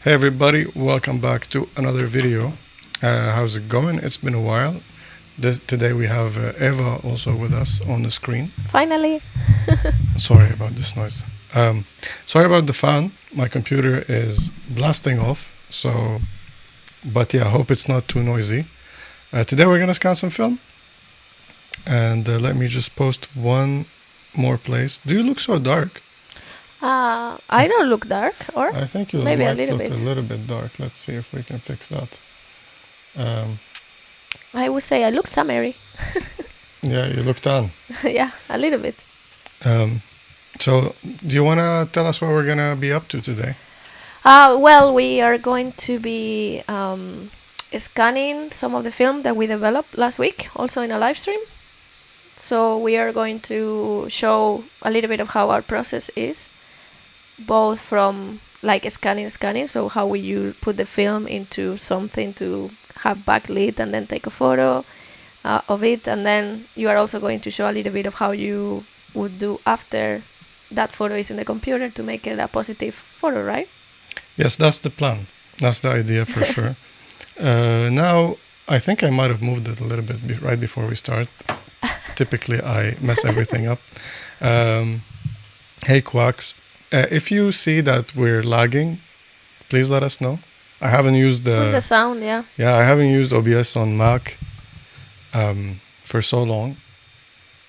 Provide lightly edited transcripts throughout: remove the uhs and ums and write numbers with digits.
Hey everybody, welcome back to another video. How's it going? It's been a while. Today we have Eva also with us on the screen. Finally. Sorry about this noise. Sorry about the fan. My computer is blasting off. But yeah, I hope it's not too noisy. Today we're gonna scan some film. And let me just post one more place. Do you look so dark? I don't look dark, or I think you maybe might a little look bit. a little bit dark. Let's see if we can fix that. I would say I look summery. Yeah, you look tan. Yeah, a little bit. So, do you want to tell us what we're going to be up to today? Well, we are going to be scanning some of the film that we developed last week, also in a live stream. So we are going to show a little bit of how our process is, both from like scanning, so how you put the film into something to have backlit and then take a photo of it, and then you are also going to show a little bit of how you would do after that photo is in the computer to make it a positive photo, right? Yes, that's the plan. That's the idea for sure. Now, I think I might have moved it a little bit right before we start. Typically, I mess everything up. Hey, Quacks. If you see that we're lagging, please let us know. I haven't used With the sound, yeah. Yeah, I haven't used OBS on Mac for so long.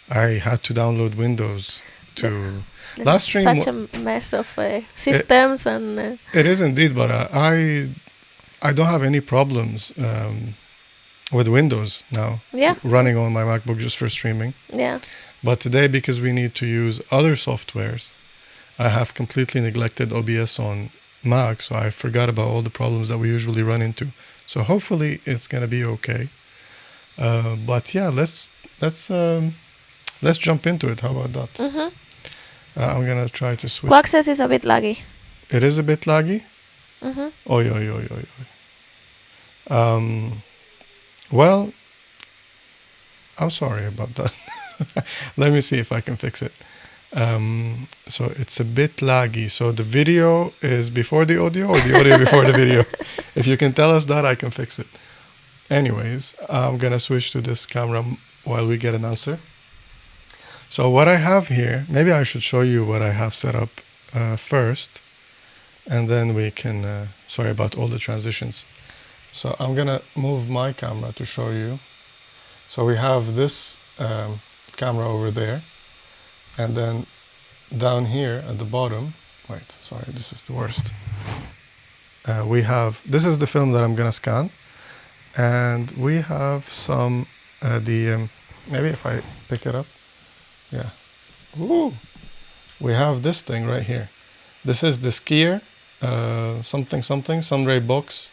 I had to download Windows to... Last stream... Such a mess of systems and... It is indeed, but I don't have any problems with Windows now. Yeah. Running on my MacBook just for streaming. Yeah. But today, because we need to use other softwares, I have completely neglected OBS on Mac, so I forgot about all the problems that we usually run into. So hopefully it's gonna be okay. But yeah, let's jump into it. How about that? Mm-hmm. I'm gonna try to switch. Quack says it's a bit laggy. It is a bit laggy. Mm-hmm. Well, I'm sorry about that. Let me see if I can fix it. So it's a bit laggy. So the video is before the audio or the audio before the video? If you can tell us that, I can fix it. Anyways, I'm gonna switch to this camera while we get an answer. So what I have here, maybe I should show you what I have set up first, and then we can, sorry about all the transitions. So I'm gonna move my camera to show you. So we have this camera over there, and then down here at the bottom, wait, sorry, this is the worst. This is the film that I'm gonna scan, and we have some, maybe if I pick it up, yeah. Ooh, we have this thing right here. This is the Skier, something, SunrayBox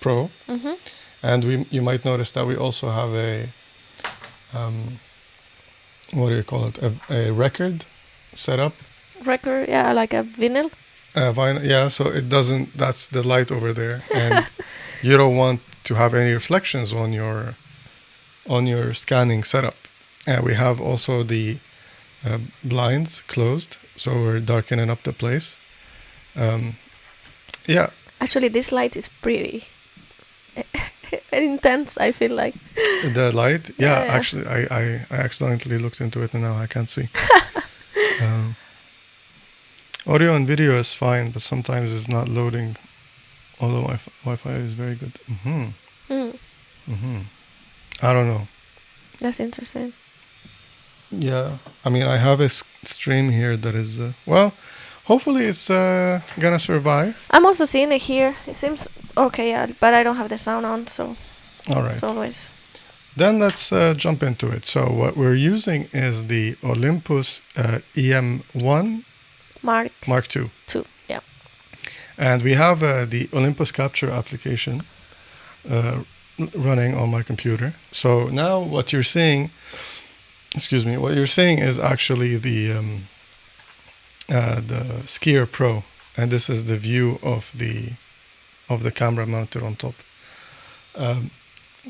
Pro. Mm-hmm. And you might notice that we also have a, what do you call it? A record setup. Record, yeah, like a vinyl. Vinyl, yeah, so it doesn't, that's the light over there. And you don't want to have any reflections on your scanning setup. We have also the blinds closed, so we're darkening up the place. Yeah. Actually, this light is pretty intense, I feel like. The light? Yeah, Yeah. Actually, I accidentally looked into it and now I can't see. Audio and video is fine, but sometimes it's not loading, although Wi-Fi is very good. I don't know. That's interesting. Yeah, I mean, I have a stream here that is, well, hopefully it's gonna survive. I'm also seeing it here. It seems okay, yeah, but I don't have the sound on, so All right. it's always... Then let's jump into it. So what we're using is the Olympus EM1 Mark II. Yeah. And we have the Olympus Capture application running on my computer. So now what you're seeing, what you're seeing is actually the Skier Pro, and this is the view of the camera mounted on top.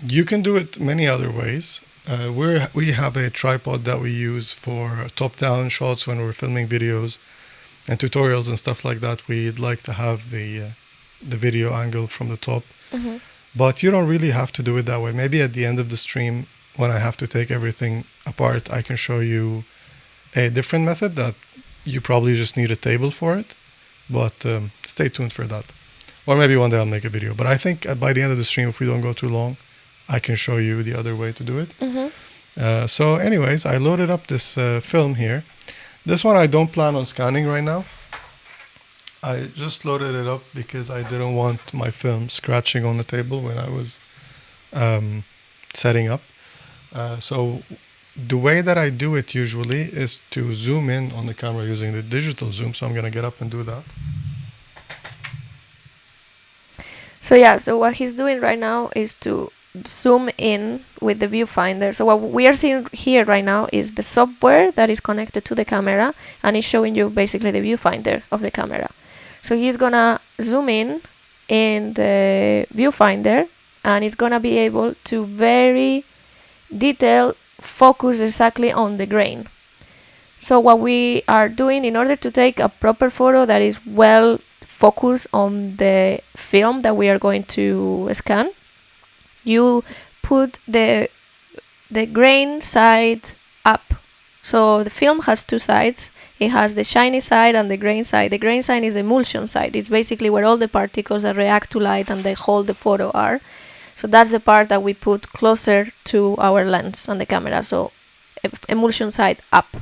You can do it many other ways. We have a tripod that we use for top-down shots when we're filming videos and tutorials and stuff like that. We'd like to have the the video angle from the top. Mm-hmm. But you don't really have to do it that way. Maybe at the end of the stream, when I have to take everything apart, I can show you a different method that you probably just need a table for it. But stay tuned for that. Or maybe one day I'll make a video. But I think by the end of the stream, if we don't go too long, I can show you the other way to do it. Mm-hmm. So anyways, I loaded up this film here. This one I don't plan on scanning right now. I just loaded it up because I didn't want my film scratching on the table when I was setting up. So the way that I do it usually is to zoom in on the camera using the digital zoom. So I'm going to get up and do that. So yeah, so what he's doing right now is to zoom in with the viewfinder. So what we are seeing here right now is the software that is connected to the camera, and it's showing you basically the viewfinder of the camera. So he's gonna zoom in the viewfinder, and it's gonna be able to very detailed focus exactly on the grain. So what we are doing in order to take a proper photo that is well focused on the film that we are going to scan, you put the grain side up. So the film has two sides. It has the shiny side and the grain side. The grain side is the emulsion side. It's basically where all the particles that react to light and they hold the photo are. So that's the part that we put closer to our lens and the camera. So emulsion side up.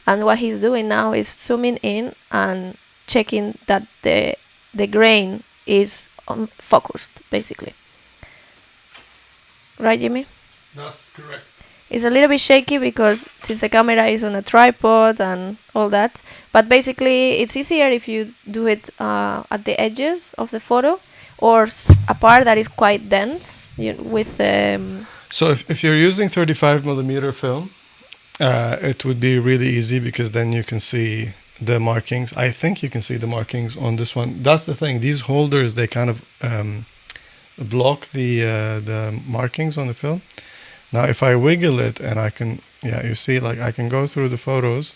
And what he's doing now is zooming in and checking that the grain is focused, basically. Right, Jimmy? That's correct. It's a little bit shaky because since the camera is on a tripod and all that, but basically it's easier if you do it at the edges of the photo or a part that is quite dense with So if you're using 35mm film, it would be really easy because then you can see the markings. I think you can see the markings on this one. That's the thing. These holders, they kind of block the markings on the film. Now, if I wiggle it and I can, you see, like I can go through the photos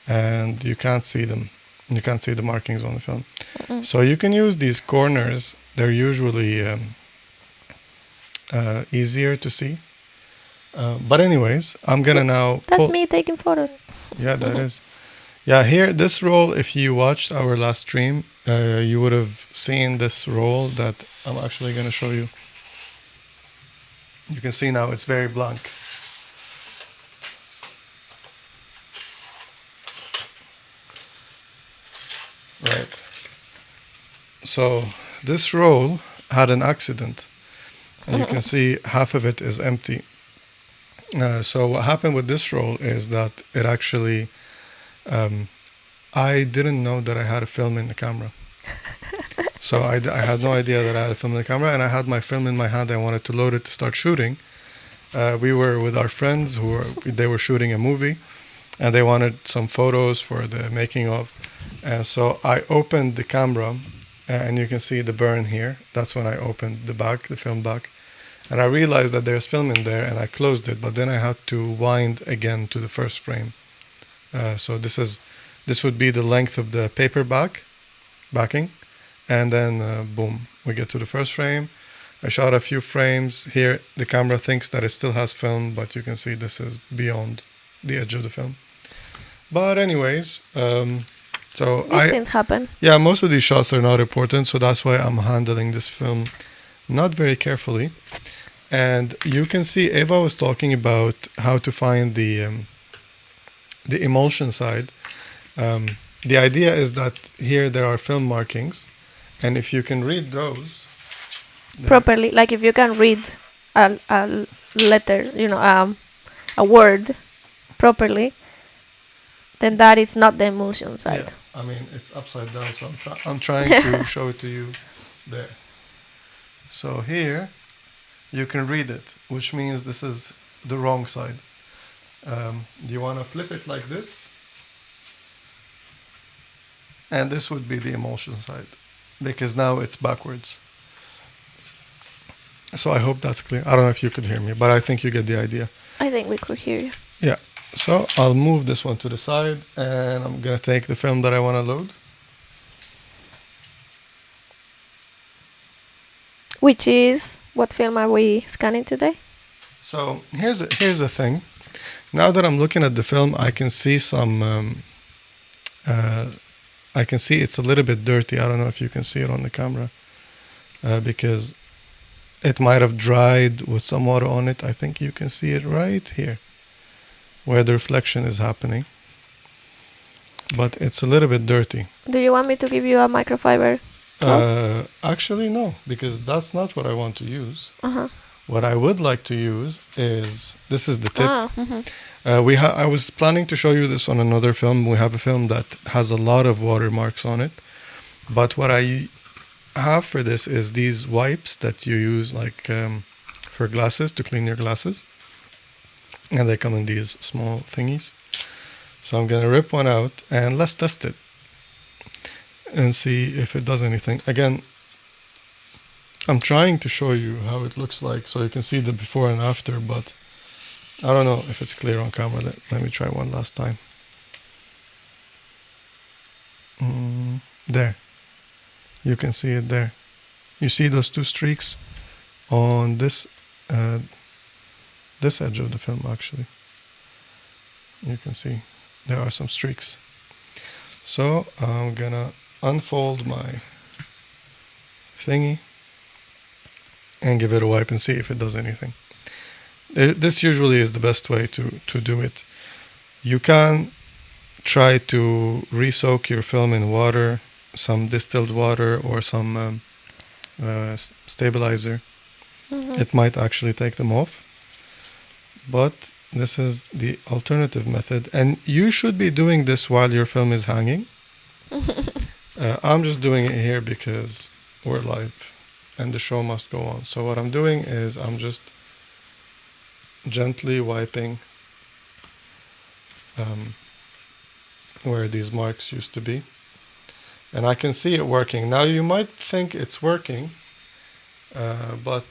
and you can't see them. You can't see the markings on the film. So you can use these corners. They're usually easier to see. But anyways, I'm going to now That's me taking photos. Yeah, that is. Yeah, here, this roll, if you watched our last stream, you would have seen this roll that I'm actually going to show you. You can see now it's very blank. Right. So this roll had an accident. And you can see half of it is empty. So what happened with this roll is that it actually... I didn't know that I had a film in the camera. So I had no idea that I had a film in the camera, and I had my film in my hand. I wanted to load it to start shooting. We were with our friends they were shooting a movie, and they wanted some photos for the making of. And so I opened the camera, and you can see the burn here. That's when I opened the film back. And I realized that there's film in there, and I closed it, but then I had to wind again to the first frame. So this would be the length of the paper backing, and then boom, we get to the first frame. I shot a few frames here. The camera thinks that it still has film, but you can see this is beyond the edge of the film. But anyways, so these things happen. Yeah, most of these shots are not important, so that's why I'm handling this film not very carefully. And you can see Eva was talking about how to find the emulsion side. The idea is that here there are film markings, and if you can read those properly, like if you can read a letter, a word properly, then that is not the emulsion side. Yeah, I mean it's upside down, so I'm trying to show it to you there. So here you can read it, which means this is the wrong side. You want to flip it like this, and this would be the emulsion side, because now it's backwards. So I hope that's clear. I don't know if you could hear me, but I think you get the idea. I think we could hear you. Yeah, so I'll move this one to the side, and I'm gonna take the film that I want to load. Which is, what film are we scanning today? So here's the thing. Now that I'm looking at the film, I can see some. I can see it's a little bit dirty. I don't know if you can see it on the camera, because it might have dried with some water on it. I think you can see it right here, where the reflection is happening. But it's a little bit dirty. Do you want me to give you a microfiber? Actually, no, because that's not what I want to use. Uh-huh. What I would like to use is, this is the tip. Mm-hmm. I was planning to show you this on another film. We have a film that has a lot of watermarks on it. But what I have for this is these wipes that you use like for glasses, to clean your glasses. And they come in these small thingies. So I'm going to rip one out and let's test it and see if it does anything. Again, I'm trying to show you how it looks like so you can see the before and after, but I don't know if it's clear on camera. Let me try one last time. There. You can see it there. You see those two streaks on this edge of the film, actually. You can see there are some streaks. So I'm gonna unfold my thingy and give it a wipe and see if it does anything. This usually is the best way to do it. You can try to re-soak your film in water, some distilled water or some stabilizer. Mm-hmm. It might actually take them off. But this is the alternative method. And you should be doing this while your film is hanging. I'm just doing it here because we're live and the show must go on. So what I'm doing is I'm just gently wiping where these marks used to be. And I can see it working. Now you might think it's working, but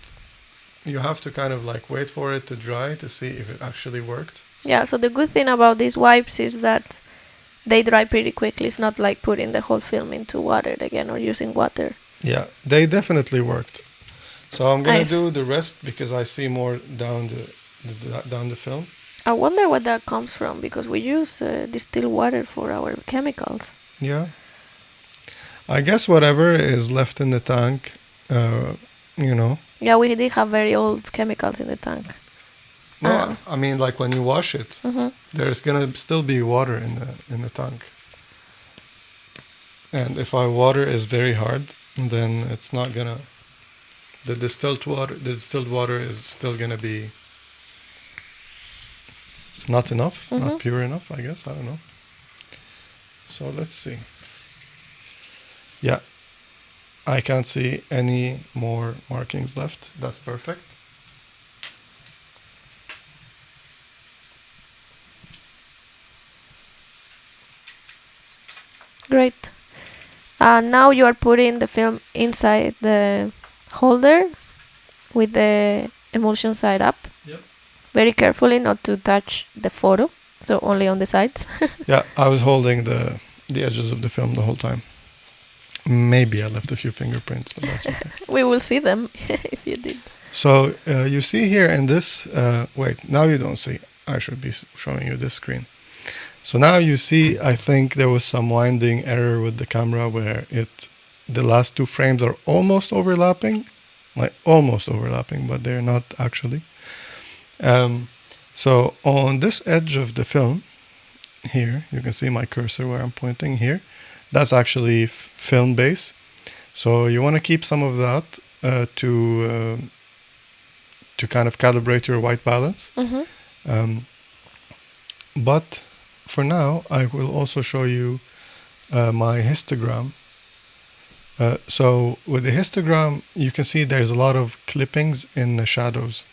you have to kind of like wait for it to dry to see if it actually worked. Yeah, so the good thing about these wipes is that they dry pretty quickly. It's not like putting the whole film into water again or using water. Yeah, they definitely worked. So I'm going to do the rest because I see more down the film. I wonder what that comes from because we use distilled water for our chemicals. Yeah. I guess whatever is left in the tank, you know. Yeah, we did have very old chemicals in the tank. No, I mean like when you wash it, there's gonna still be water in the tank. And if our water is very hard, then it's not gonna. The distilled water is still gonna be not enough, not pure enough, I guess. I don't know. So let's see. Yeah, I can't see any more markings left. That's perfect. Great. Now you are putting the film inside the holder with the emulsion side up. Yep. Very carefully not to touch the photo, so only on the sides. Yeah, I was holding the edges of the film the whole time. Maybe I left a few fingerprints, but that's okay. We will see them if you did. So you see here in this, wait, now you don't see. I should be showing you this screen. So now you see, I think there was some winding error with the camera where the last two frames are almost overlapping, but they're not actually. So on this edge of the film, here, you can see my cursor where I'm pointing here. That's actually film base. So you want to keep some of that to kind of calibrate your white balance. But for now, I will also show you my histogram. So with the histogram, you can see there's a lot of clippings in the shadows.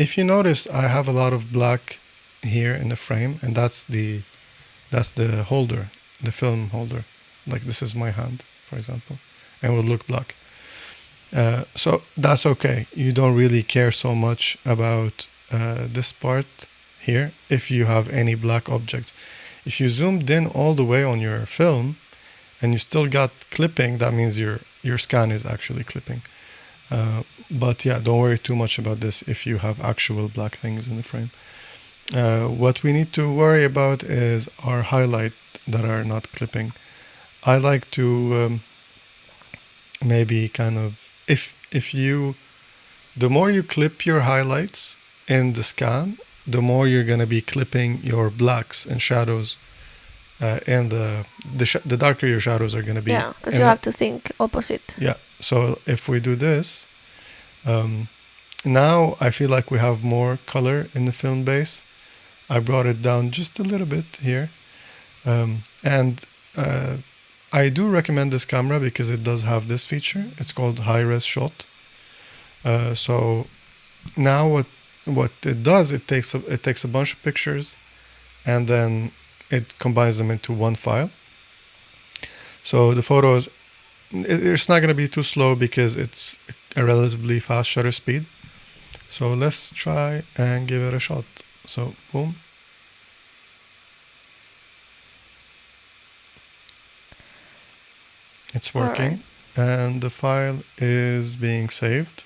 If you notice, I have a lot of black here in the frame, and that's the holder, the film holder. Like this is my hand, for example, and it will look black. So that's okay. You don't really care so much about this part here if you have any black objects. If you zoomed in all the way on your film and you still got clipping, that means your your scan is actually clipping. But yeah, don't worry too much about this if you have actual black things in the frame. What we need to worry about is our highlight that are not clipping. I like to maybe kind of, if you, the more you clip your highlights in the scan, the more you're going to be clipping your blacks and shadows, and the darker your shadows are going to be. Yeah, because you have to think opposite. Yeah, so if we do this, now I feel like we have more color in the film base. I brought it down just a little bit here, and I do recommend this camera because it does have this feature. It's called high-res shot. So now what it does, it takes a bunch of pictures, and then it combines them into one file. So the photos, it's not going to be too slow because it's a relatively fast shutter speed. So let's try and give it a shot. So boom. It's working, and the file is being saved.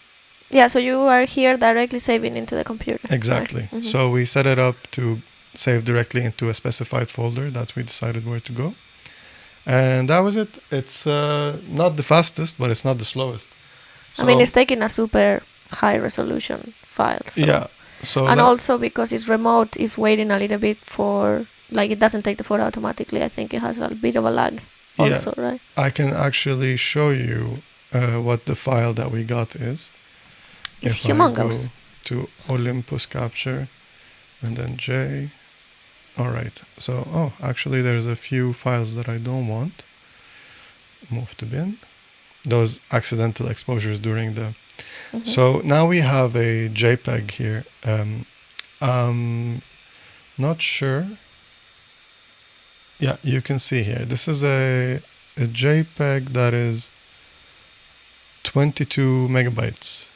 Yeah, so you are here directly saving into the computer. Exactly. Right? Mm-hmm. So we set it up to save directly into a specified folder that we decided where to go. And that was it. It's not the fastest, but it's not the slowest. So, I mean, it's taking a super high resolution file. So. Yeah. So and also because it's remote, it's waiting a little bit for, like, it doesn't take the photo automatically. I think it has a bit of a lag also, right? I can actually show you what the file that we got is. It's if humongous. I go to Olympus Capture and then J. All right. So, actually there's a few files that I don't want. Move to bin. Those accidental exposures during the... Mm-hmm. So now we have a JPEG here. Not sure. Yeah, you can see here. This is a JPEG that is 22 megabytes.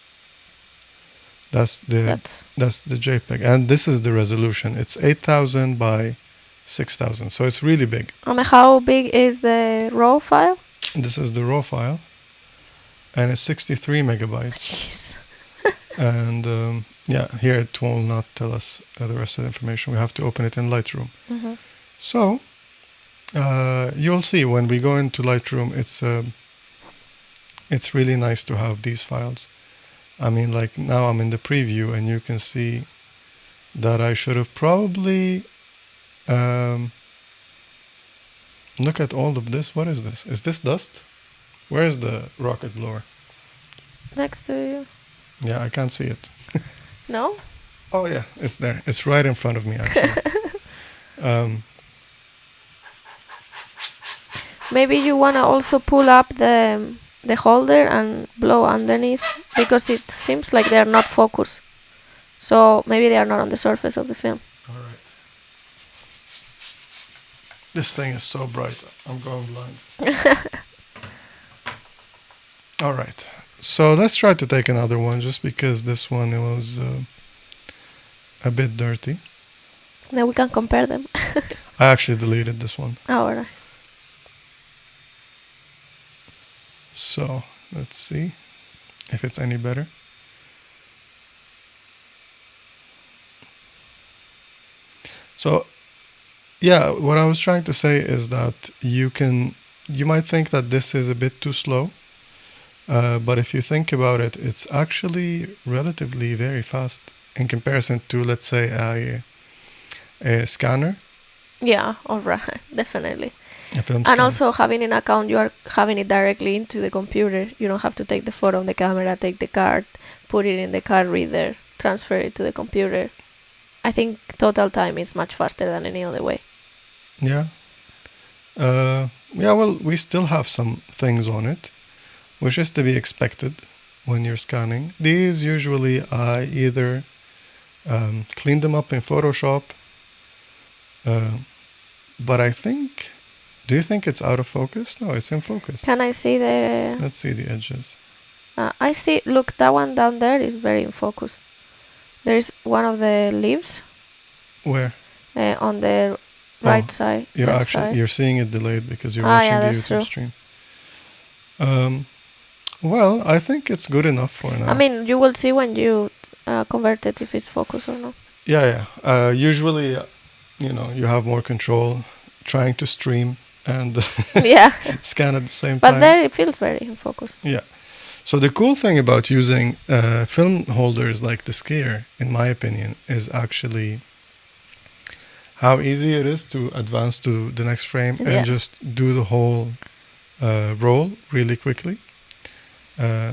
That's the JPEG, and this is the resolution. It's 8,000 by 6,000, so it's really big. And how big is the RAW file? This is the RAW file, and it's 63 megabytes. Jeez. And yeah, here it will not tell us the rest of the information. We have to open it in Lightroom. Mm-hmm. So you'll see when we go into Lightroom, it's really nice to have these files. I mean, like now I'm in the preview and you can see that I should have probably look at all of this. What is this? Is this dust? Where is the rocket blower? Next to you. Yeah, I can't see it. No? Oh yeah, it's there. It's right in front of me actually. Maybe you want to also pull up the holder and blow underneath, because it seems like they're not focused. So maybe they are not on the surface of the film. All right. This thing is so bright. I'm going blind. All right. So let's try to take another one, just because this one was a bit dirty. Then we can compare them. I actually deleted this one. Oh, all right. So let's see if it's any better. So yeah, what I was trying to say is that you might think that this is a bit too slow, but if you think about it, it's actually relatively very fast in comparison to, let's say, a scanner. Yeah, all right, definitely. And scanner. Also having an account, you are having it directly into the computer. You don't have to take the photo on the camera, take the card, put it in the card reader, transfer it to the computer. I think total time is much faster than any other way. Yeah. Yeah, well, we still have some things on it, which is to be expected when you're scanning. These usually I either clean them up in Photoshop, but I think... Do you think it's out of focus? No, it's in focus. Can I see the... Let's see the edges. I see... Look, that one down there is very in focus. There's one of the leaves. Where? On the right side. You're seeing it delayed because you're watching the YouTube stream. Well, I think it's good enough for now. I mean, you will see when you convert it if it's focused or not. Yeah. Usually, you have more control trying to stream and Yeah. scan at the same But time. there it feels very in focus. Yeah. So the cool thing about using film holders like the skier, in my opinion, is actually how easy it is to advance to the next frame Yeah. and just do the whole roll really quickly.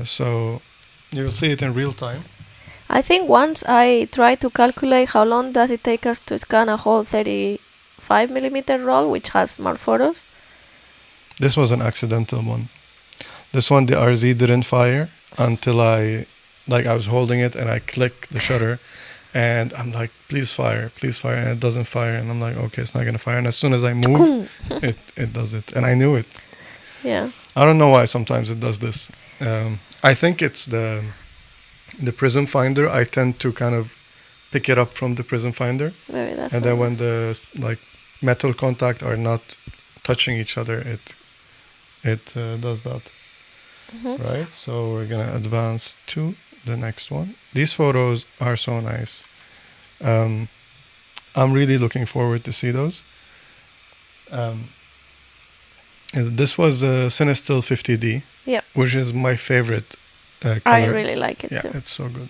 So you'll see it in real time. I think once I tried to calculate how long does it take us to scan a whole 35mm roll, which has more photos. This was an accidental one. This one, the RZ didn't fire until I was holding it and I click the shutter and I'm like, please fire, and it doesn't fire. And I'm like, okay, it's not going to fire. And as soon as I move, it does it. And I knew it. Yeah. I don't know why sometimes it does this. I think it's the prism finder. I tend to kind of pick it up from the prism finder. Maybe that's And then when the metal contact are not touching each other, it does that. Right? So we're going to advance to the next one. These photos are so nice. I'm really looking forward to see those. This was a Cinestill 50D, Yep. which is my favorite color. I really like it Yeah, too. it's so good.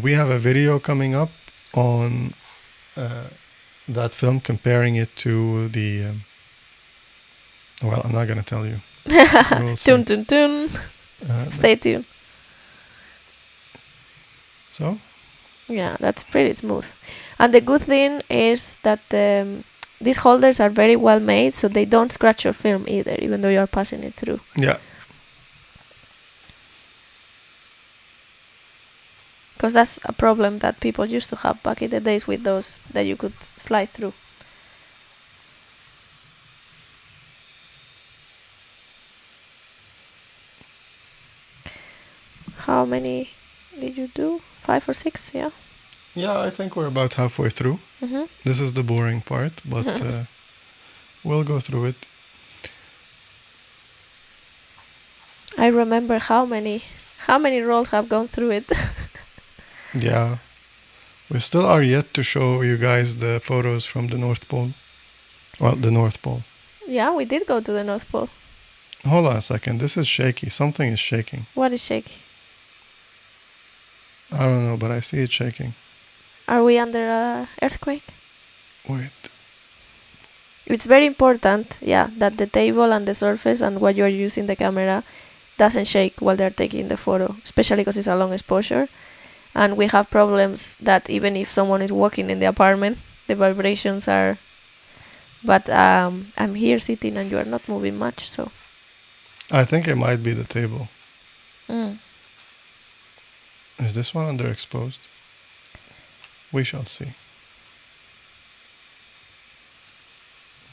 We have a video coming up on that film, comparing it to the... well, I'm not going to tell you. Tune, tune, tune. Stay tuned. So? Yeah, that's pretty smooth. And the good thing is that these holders are very well made, so they don't scratch your film either, even though you are passing it through. Yeah. Because that's a problem that people used to have back in the days with those that you could slide through. How many did you do? 5 or 6, yeah? Yeah, I think we're about halfway through. This is the boring part, but we'll go through it. I remember how many rolls have gone through it. Yeah. We still are yet to show you guys the photos from the North Pole. Well, the North Pole. Yeah, we did go to the North Pole. Hold on a second. This is shaky. Something is shaking. What is shaky? I don't know, but I see it shaking. Are we under an earthquake? Wait. It's very important, yeah, that the table and the surface and what you're using the camera doesn't shake while they're taking the photo, especially because it's a long exposure. And we have problems that even if someone is walking in the apartment, the vibrations are... But I'm here sitting and you are not moving much, so... I think it might be the table. Mm. Is this one underexposed? We shall see.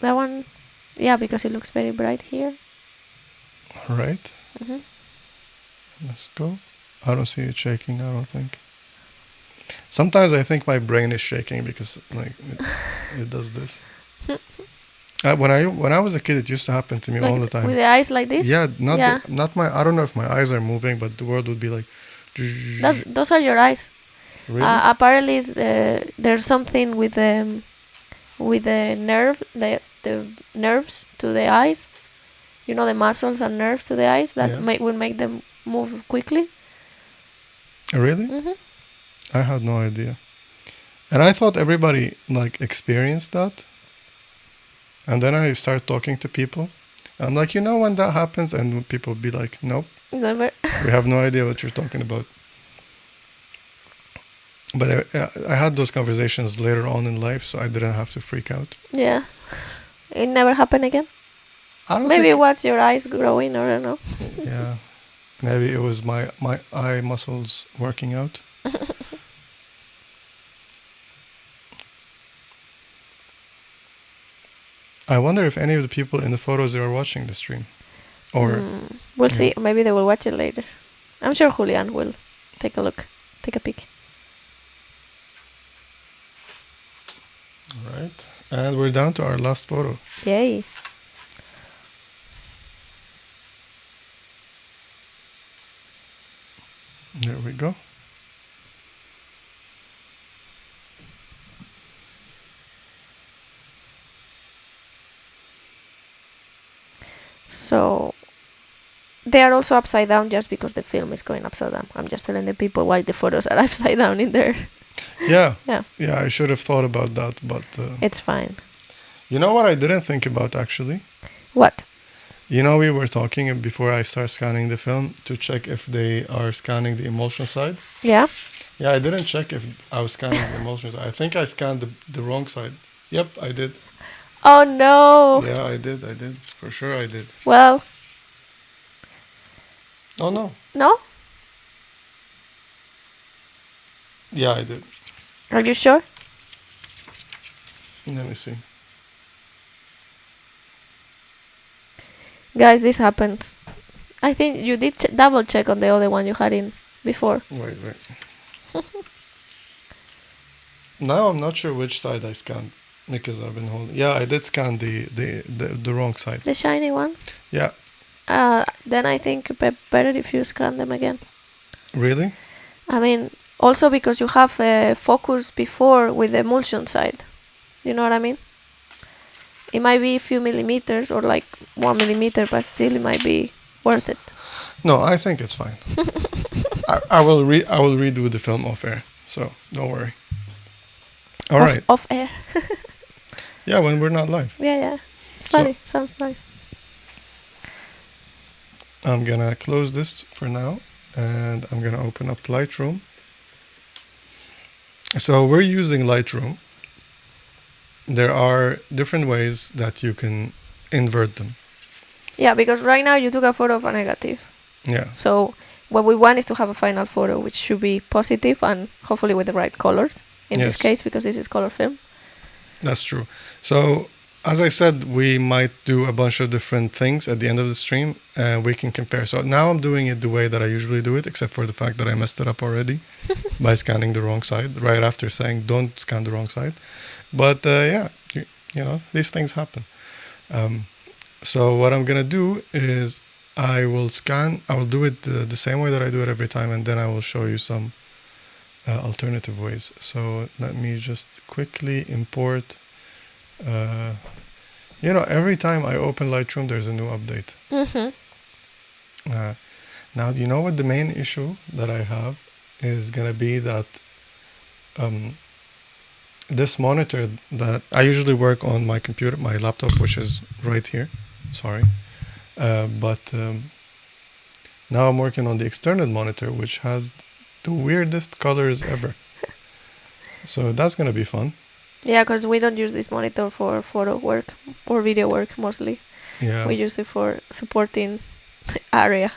That one, yeah, because it looks very bright here. All right. Let's go. I don't see it shaking, I don't think. Sometimes I think my brain is shaking because it does this. When I was a kid, it used to happen to me all the time. With the eyes like this? Yeah, Yeah. not my. I don't know if my eyes are moving, but the world would be like. Those are your eyes. Really? Apparently, there's something with the nerve, the nerves to the eyes. You know, the muscles and nerves to the eyes that will make them move quickly. Really? I had no idea, and I thought everybody experienced that. And then I start talking to people. I'm like, when that happens, and people be like, nope, never. We have no idea what you're talking about. But I had those conversations later on in life, so I didn't have to freak out. Yeah, it never happened again. I don't Maybe think... was your eyes growing, or I don't know. Yeah, maybe it was my eye muscles working out. I wonder if any of the people in the photos are watching the stream. Or we'll see. Maybe they will watch it later. I'm sure Julian will take a look, take a peek. All right. And we're down to our last photo. Yay. So they are also upside down just because the film is going upside down. I'm just telling the people why the photos are upside down in there. Yeah. Yeah. Yeah, I should have thought about that, but It's fine. you know what I didn't think about actually? What? You know, we were talking before I start scanning the film to check if they are scanning the emulsion side. Yeah. Yeah, I didn't check if I was scanning the emulsion side. I think I scanned the wrong side. Yep, I did. Oh no. Yeah, I did. For sure I did. Well, Oh, no. no? Yeah, I did. Are you sure? Let me see. Guys, this happens. I think you did double check on the other one you had in before. Wait. Now I'm not sure which side I scanned because I've been holding. Yeah, I did scan the wrong side. The shiny one? Yeah. Then I think better if you scan them again. Really? I mean, also because you have focus before with the emulsion side. You know what I mean? It might be a few millimeters or like 1 millimeter, but still it might be worth it. No, I think it's fine. I will redo the film off air, so don't worry. All right. Off air. Yeah, when we're not live. Yeah. It's funny. Sounds nice. I'm gonna close this for now, and I'm gonna open up Lightroom. So we're using Lightroom. There are different ways that you can invert them. Yeah, because right now you took a photo of a negative. Yeah. So what we want is to have a final photo which should be positive and hopefully with the right colors in this case, because this is color film. That's true. So as I said, we might do a bunch of different things at the end of the stream and we can compare. So now I'm doing it the way that I usually do it, except for the fact that I messed it up already by scanning the wrong side right after saying don't scan the wrong side. But yeah, you know, these things happen. So what I'm going to do is I will do it the same way that I do it every time, and then I will show you some alternative ways. So let me just quickly import. You know, every time I open Lightroom, there's a new update. Now, you know what the main issue that I have is going to be that this monitor that I usually work on my computer, my laptop, which is right here. Sorry. But now I'm working on the external monitor, which has the weirdest colors ever. So that's going to be fun. Yeah, because we don't use this monitor for photo work or video work mostly. Yeah. We use it for supporting the area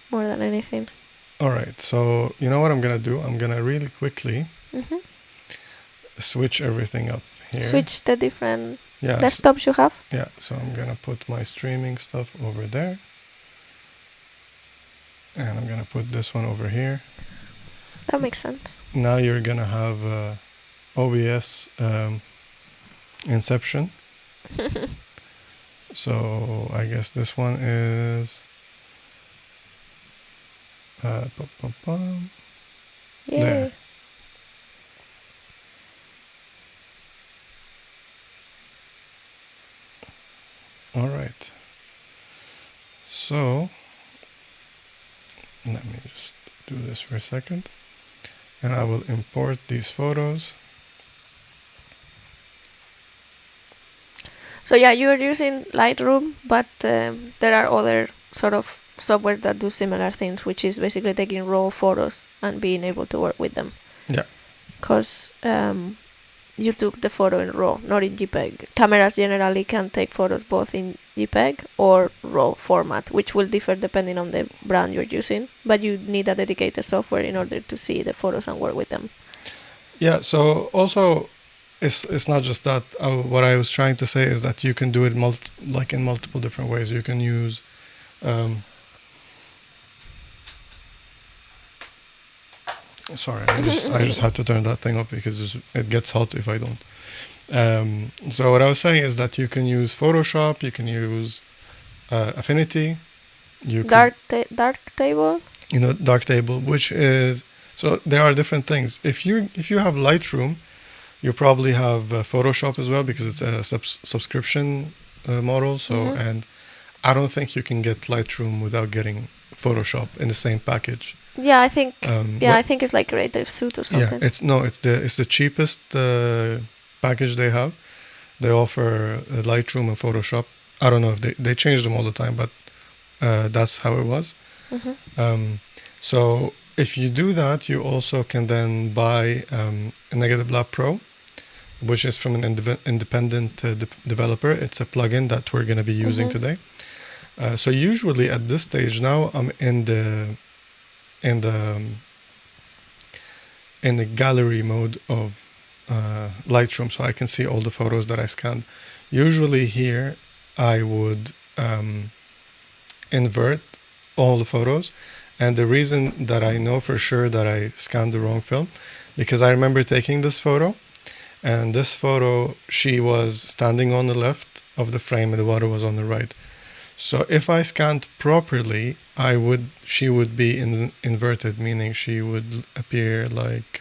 more than anything. All right. So you know what I'm going to do? I'm going to really quickly switch everything up here. Switch the different desktops you have? Yeah. So I'm going to put my streaming stuff over there. And I'm going to put this one over here. That makes sense. Now you're going to have OBS Inception. So I guess this one is there. All right. So let me just do this for a second, and I will import these photos. So yeah, you are using Lightroom, but there are other sort of software that do similar things, which is basically taking raw photos and being able to work with them. Yeah. Because you took the photo in RAW, not in JPEG. Cameras generally can take photos both in JPEG or RAW format, which will differ depending on the brand you're using, but you need a dedicated software in order to see the photos and work with them. Yeah, so also it's not just that. What I was trying to say is that you can do it in multiple different ways. You can use sorry, I just had to turn that thing up because it gets hot if I don't. So what I was saying is that you can use Photoshop, you can use Affinity, Darktable. You know, Darktable, which is, so there are different things. If you have Lightroom, you probably have Photoshop as well because it's a subscription model. So and I don't think you can get Lightroom without getting Photoshop in the same package. Yeah, I think. What- I think it's like Creative Suite or Yeah, something. it's the cheapest package they have. They offer Lightroom and Photoshop. I don't know if they change them all the time, but that's how it was. So if you do that, you also can then buy a Negative Lab Pro, which is from an independent developer. It's a plugin that we're going to be using today. So usually at this stage now, I'm in the gallery mode of Lightroom, so I can see all the photos that I scanned. Usually here, I would invert all the photos, and the reason that I know for sure that I scanned the wrong film, because I remember taking this photo, and this photo, she was standing on the left of the frame and the water was on the right. So if I scanned properly, she would be inverted, meaning she would appear like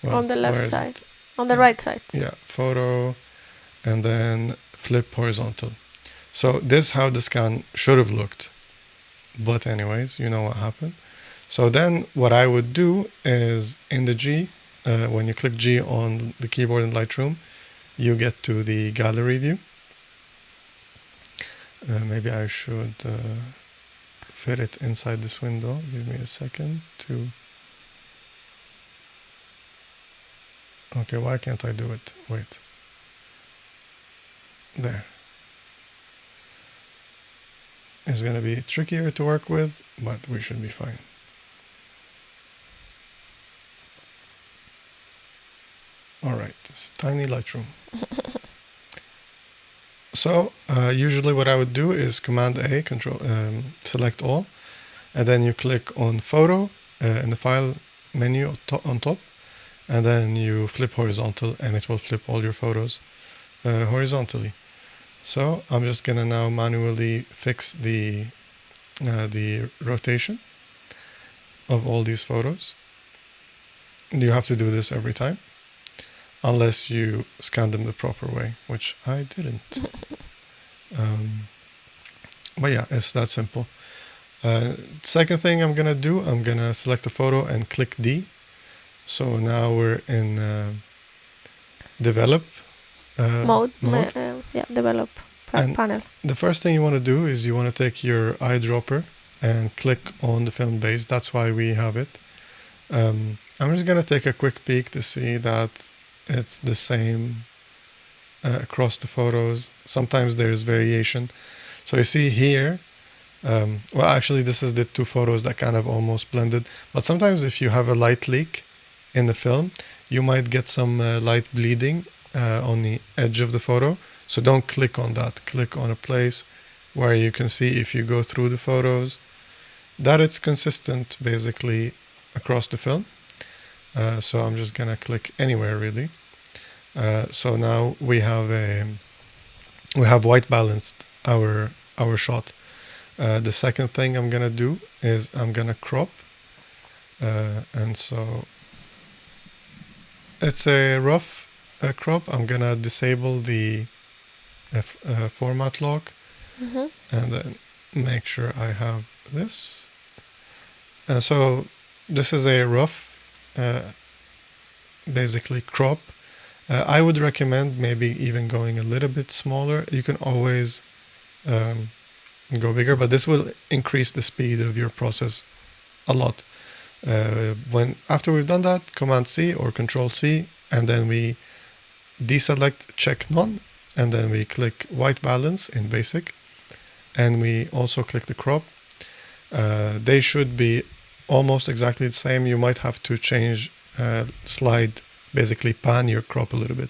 On the where left is side. it? On the right side. Yeah, photo, and then flip horizontal. So this is how the scan should have looked. But anyways, you know what happened. So then what I would do is in the G, when you click G on the keyboard in Lightroom, you get to the gallery view. Maybe I should fit it inside this window. Give me a second to... Okay, why can't I do it? Wait. There. It's going to be trickier to work with, but we should be fine. All right, it's tiny Lightroom. So usually what I would do is Command A, select all, and then you click on Photo in the File menu on top, and then you flip horizontal, and it will flip all your photos horizontally. So I'm just gonna now manually fix the rotation of all these photos. You have to do this every time, unless you scan them the proper way, which I didn't. But yeah, it's that simple. Second thing I'm gonna do, I'm gonna select a photo and click D. So now we're in develop Mode. Develop panel. The first thing you want to do is you want to take your eyedropper and click on the film base. That's why we have it. I'm just going to take a quick peek to see that it's the same across the photos. Sometimes there's variation. So you see here, well, actually this is the two photos that kind of almost blended. But sometimes if you have a light leak in the film, you might get some light bleeding on the edge of the photo. So don't click on that. Click on a place where you can see, if you go through the photos, that it's consistent basically across the film. So I'm just gonna click anywhere really. So now we have white balanced our shot. The second thing I'm gonna do is I'm gonna crop, and so it's a rough crop. I'm gonna disable the format lock, and then make sure I have this. So this is a rough basically crop. I would recommend maybe even going a little bit smaller. You can always go bigger, but this will increase the speed of your process a lot. After we've done that, Command C or Control C, and then we deselect, check none, and then we click white balance in basic, and we also click the crop. They should be almost exactly the same. You might have to change, slide, basically pan your crop a little bit.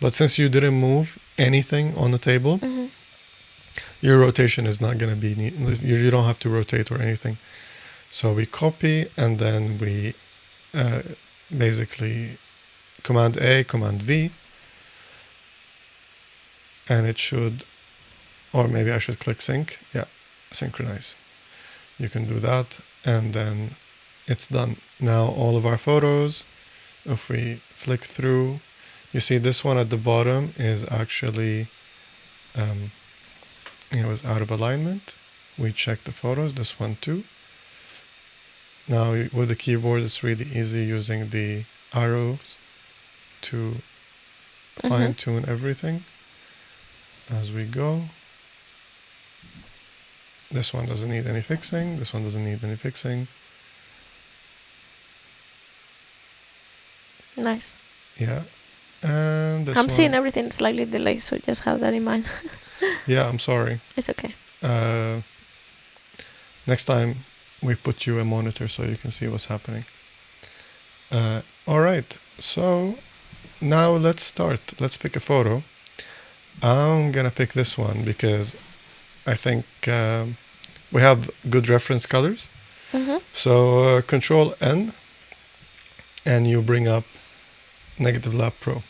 But since you didn't move anything on the table, your rotation is not going to be neat. You don't have to rotate or anything. So we copy, and then we basically Command A, Command V, and it should, or maybe I should click sync. Yeah, synchronize. You can do that, and then it's done. Now all of our photos, if we flick through, you see this one at the bottom is actually It was out of alignment. We check the photos, this one too. Now with the keyboard, it's really easy using the arrows to fine tune everything as we go. This one doesn't need any fixing. This one doesn't need any fixing. Nice. Yeah. And this I'm seeing everything slightly delayed, so just have that in mind. Yeah, I'm sorry. It's okay. Next time we put you a monitor so you can see what's happening. All right, so now let's start. Let's pick a photo. I'm gonna pick this one because I think we have good reference colors. So Control N, and you bring up Negative Lab Pro.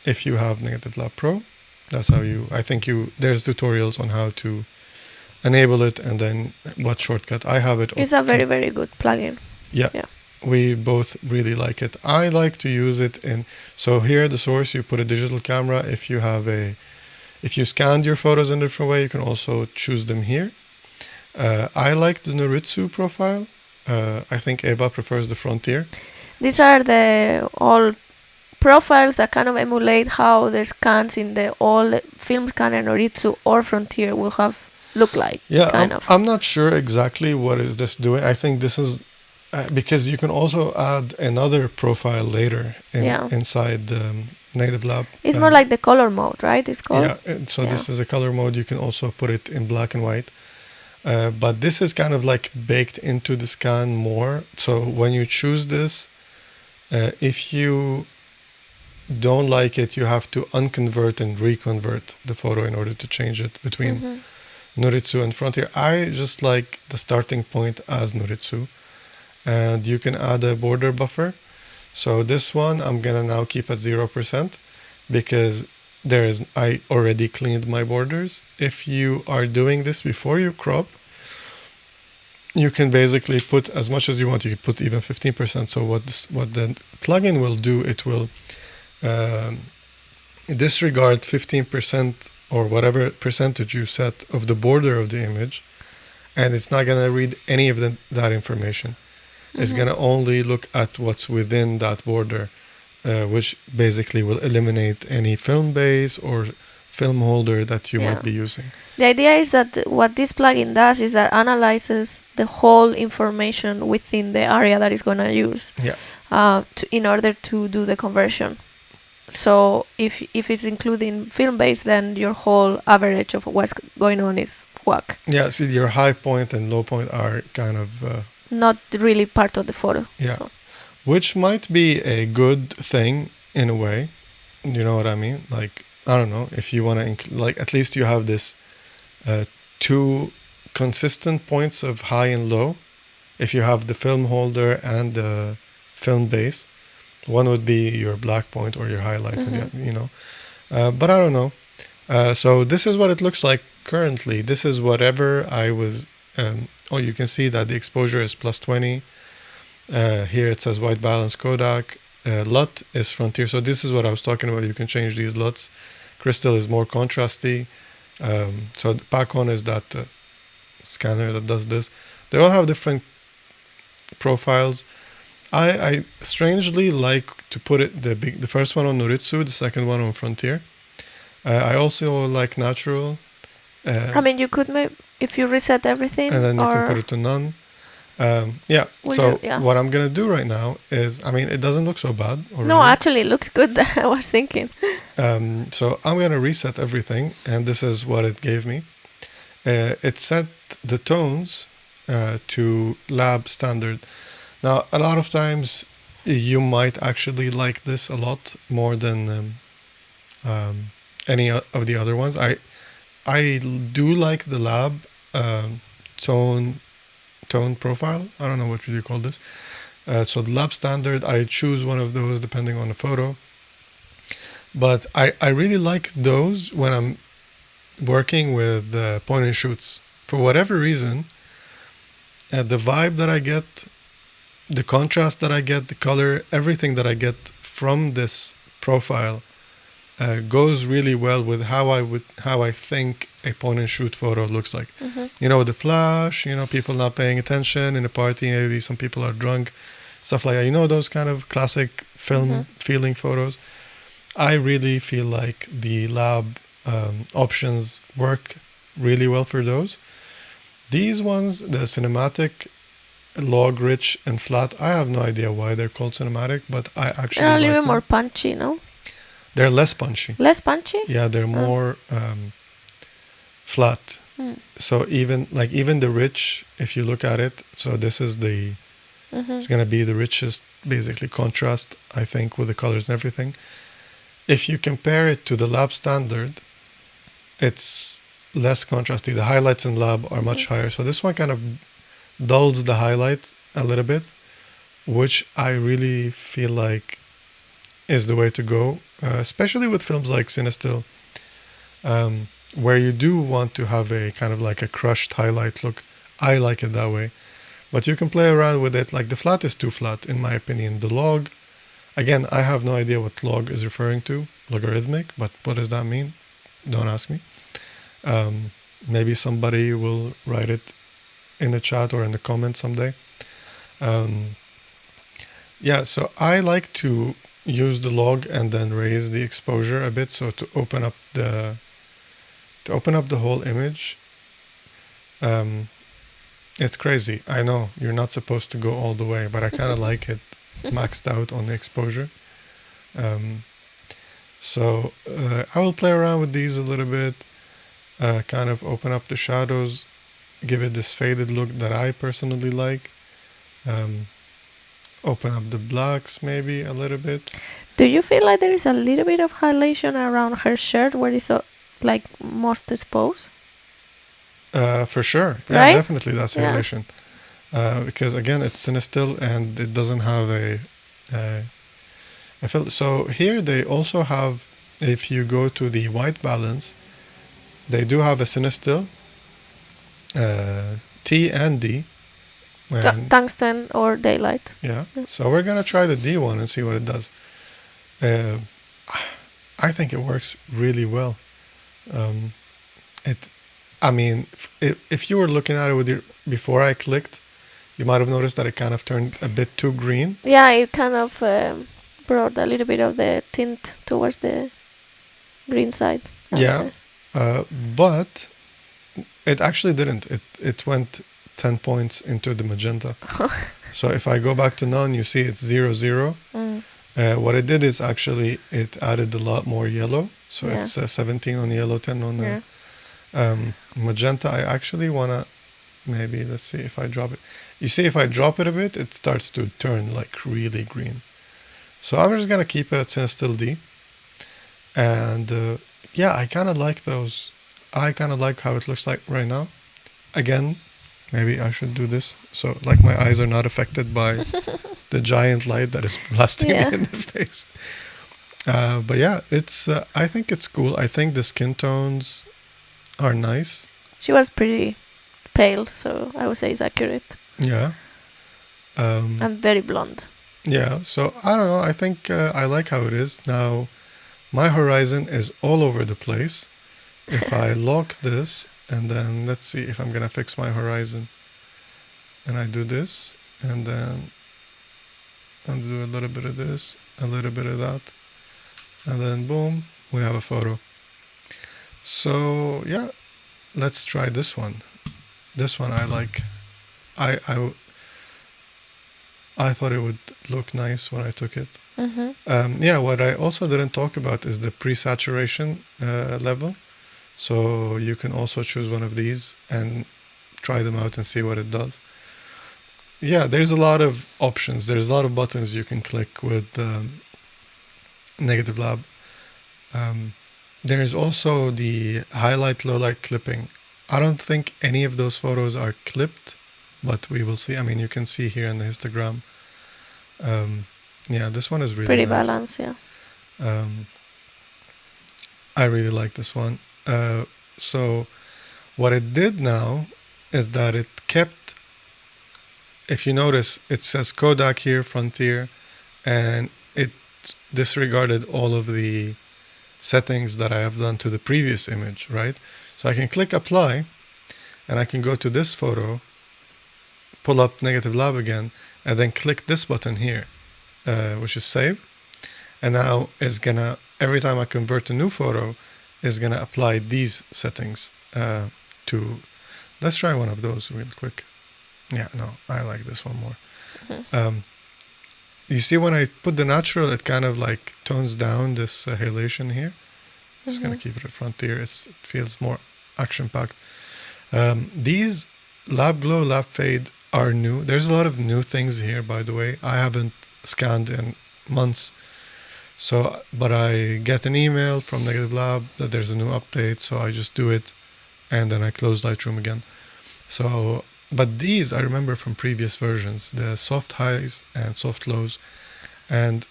If you have Negative Lab Pro, that's how you, I think there's tutorials on how to enable it and then what shortcut. I have it. It's a very, very good plugin. Yeah. We both really like it. I like to use it so here the source, you put a digital camera. If you scanned your photos in a different way, you can also choose them here. I like the Noritsu profile. I think Eva prefers the Frontier. These are the all profiles that kind of emulate how the scans in the all film scanner Noritsu or Frontier will have look like. Yeah, I'm not sure exactly what is this doing. I think this is because you can also add another profile later inside the Negative Lab. It's more like the color mode, right? It's called. Yeah, so this is a color mode. You can also put it in black and white. But this is kind of like baked into the scan more. So when you choose this, if you don't like it, you have to unconvert and reconvert the photo in order to change it between Noritsu and Frontier. I just like the starting point as Noritsu. And you can add a border buffer. So this one I'm gonna now keep at 0% because I already cleaned my borders. If you are doing this before you crop, you can basically put as much as you want. You can put even 15%. So what the plugin will do, it will disregard 15% or whatever percentage you set of the border of the image, and it's not gonna read any of that information. It's going to only look at what's within that border, which basically will eliminate any film base or film holder that you might be using. The idea is that what this plugin does is that analyzes the whole information within the area that it's going to use in order to do the conversion. So if it's including film base, then your whole average of what's going on is whack. Yeah, see, your high point and low point are kind of... not really part of the photo. Yeah, so. Which might be a good thing in a way. You know what I mean? Like, I don't know, if you want to, like, at least you have this two consistent points of high and low. If you have the film holder and the film base, one would be your black point or your highlight, and but I don't know. So this is what it looks like currently. This is whatever I was... you can see that the exposure is +20. Here it says white balance Kodak. LUT is Frontier. So this is what I was talking about. You can change these LUTs. Crystal is more contrasty. So the Pacon is that scanner that does this. They all have different profiles. I strangely like to put it the first one on Noritsu, the second one on Frontier. I also like natural. I mean, you could if you reset everything, and then you can put it to none. What I'm gonna do right now is, I mean, it doesn't look so bad already. No, actually, it looks good. I was thinking. So I'm gonna reset everything, and this is what it gave me. It set the tones to lab standard. Now, a lot of times you might actually like this a lot more than any of the other ones. I do like the lab tone profile. I don't know what you call this. So the lab standard, I choose one of those depending on the photo. But I really like those when I'm working with point and shoots. For whatever reason, the vibe that I get, the contrast that I get, the color, everything that I get from this profile goes really well with how I think a point and shoot photo looks like. Mm-hmm. You know, with the flash, you know, people not paying attention in a party, maybe some people are drunk, stuff like that. You know, those kind of classic film feeling photos. I really feel like the lab options work really well for those. These ones, the cinematic, log, rich, and flat, I have no idea why they're called cinematic, but I actually They're a like little them. more punchy, no? They're less punchy. Less punchy? Yeah, they're more flat. So even the rich, if you look at it, so this is the it's gonna be the richest basically contrast, I think, with the colors and everything. If you compare it to the lab standard, it's less contrasty. The highlights in lab are much higher. So this one kind of dulls the highlight a little bit, which I really feel like is the way to go, especially with films like Cinestill, where you do want to have a kind of like a crushed highlight look. I like it that way. But you can play around with it. Like the flat is too flat, in my opinion. The log, again, I have no idea what log is referring to, logarithmic, but what does that mean? Don't ask me. Maybe somebody will write it in the chat or in the comments someday. Yeah, so I like to use the log and then raise the exposure a bit, so to open up the whole image. It's crazy. I know you're not supposed to go all the way, but I kind of like it maxed out on the exposure. So I will play around with these a little bit, kind of open up the shadows, give it this faded look that I personally like. Open up the blacks maybe a little bit. Do you feel like there is a little bit of highlightation around her shirt where it's like most exposed? For sure. Yeah, Right? definitely that's highlightation. Because again, it's Cinestill and it doesn't have I feel so here they also have, if you go to the white balance, they do have a Cinestill T and D. Tungsten or daylight. Yeah. So we're gonna try the D one and see what it does. I think it works really well. I mean, if you were looking at it with your before I clicked, you might have noticed that it kind of turned a bit too green. Yeah, it kind of brought a little bit of the tint towards the green side. Yeah, but it actually didn't. It went 10 points into the magenta. So if I go back to none, you see it's 0, 0. What it did is actually it added a lot more yellow. So it's 17 on yellow, 10 on the magenta. I actually want to maybe, let's see if I drop it. You see, if I drop it a bit, it starts to turn like really green. So I'm just going to keep it at Cinestill D. And yeah, I kind of like those. I kind of like how it looks like right now. Again, maybe I should do this. So like my eyes are not affected by the giant light that is blasting me in the face. But yeah, it's. I think it's cool. I think the skin tones are nice. She was pretty pale, so I would say it's accurate. Yeah. And very blonde. Yeah, so I don't know. I think I like how it is. Now, my horizon is all over the place. If I lock this, and then let's see if I'm going to fix my horizon. And I do this, and then I'll do a little bit of this, a little bit of that. And then boom, we have a photo. So yeah, let's try this one. This one I like. I thought it would look nice when I took it. Yeah, what I also didn't talk about is the pre-saturation level. So you can also choose one of these and try them out and see what it does. Yeah, there's a lot of options. There's a lot of buttons you can click with Negative Lab. There's also the highlight, lowlight clipping. I don't think any of those photos are clipped, but we will see. I mean, you can see here in the histogram. Yeah, this one is really pretty nice. balanced, yeah. I really like this one. So what it did now is that it kept, if you notice, it says Kodak here, Frontier, and it disregarded all of the settings that I have done to the previous image, right? So I can click apply, and I can go to this photo, pull up Negative Lab again, and then click this button here, which is save. And now it's gonna, every time I convert a new photo, is gonna apply these settings to, let's try one of those real quick. Yeah, no, I like this one more. You see when I put the natural, it kind of like tones down this halation here. Just gonna keep it at frontier. It feels more action-packed. These Lab Glow, Lab Fade are new. There's a lot of new things here, by the way. I haven't scanned in months. So, but I get an email from Negative Lab that there's a new update, so I just do it, and then I close Lightroom again. So, but these I remember from previous versions, the soft highs and soft lows. And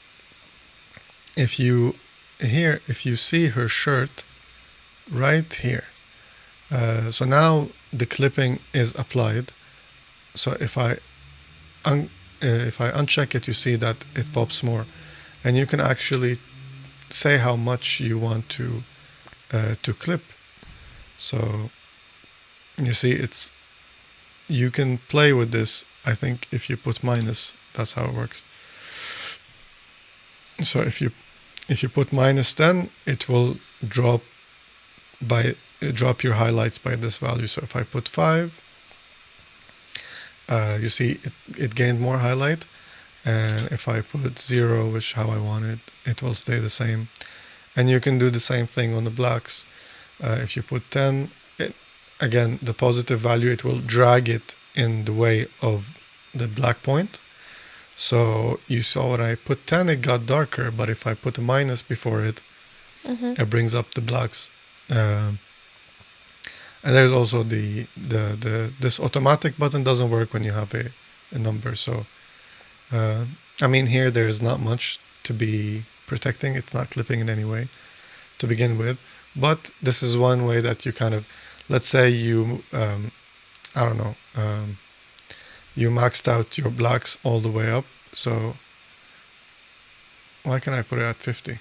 if you see her shirt right here, so now the clipping is applied. So if I uncheck it, you see that it pops more, and you can actually say how much you want to clip. So you see, you can play with this. I think if you put minus, that's how it works. So if you put -10, it will drop your highlights by this value. So if I put 5, you see it gained more highlight. And if I put 0, which how I want it, it will stay the same. And you can do the same thing on the blacks. If you put 10, again, the positive value, it will drag it in the way of the black point. So you saw when I put 10, it got darker, but if I put a minus before it, it brings up the blacks. And there's also this automatic button doesn't work when you have a number. So I mean, here there's not much to be protecting. It's not clipping in any way to begin with. But this is one way that you kind of, let's say you, I don't know, you maxed out your blacks all the way up. So why can I put it at 50?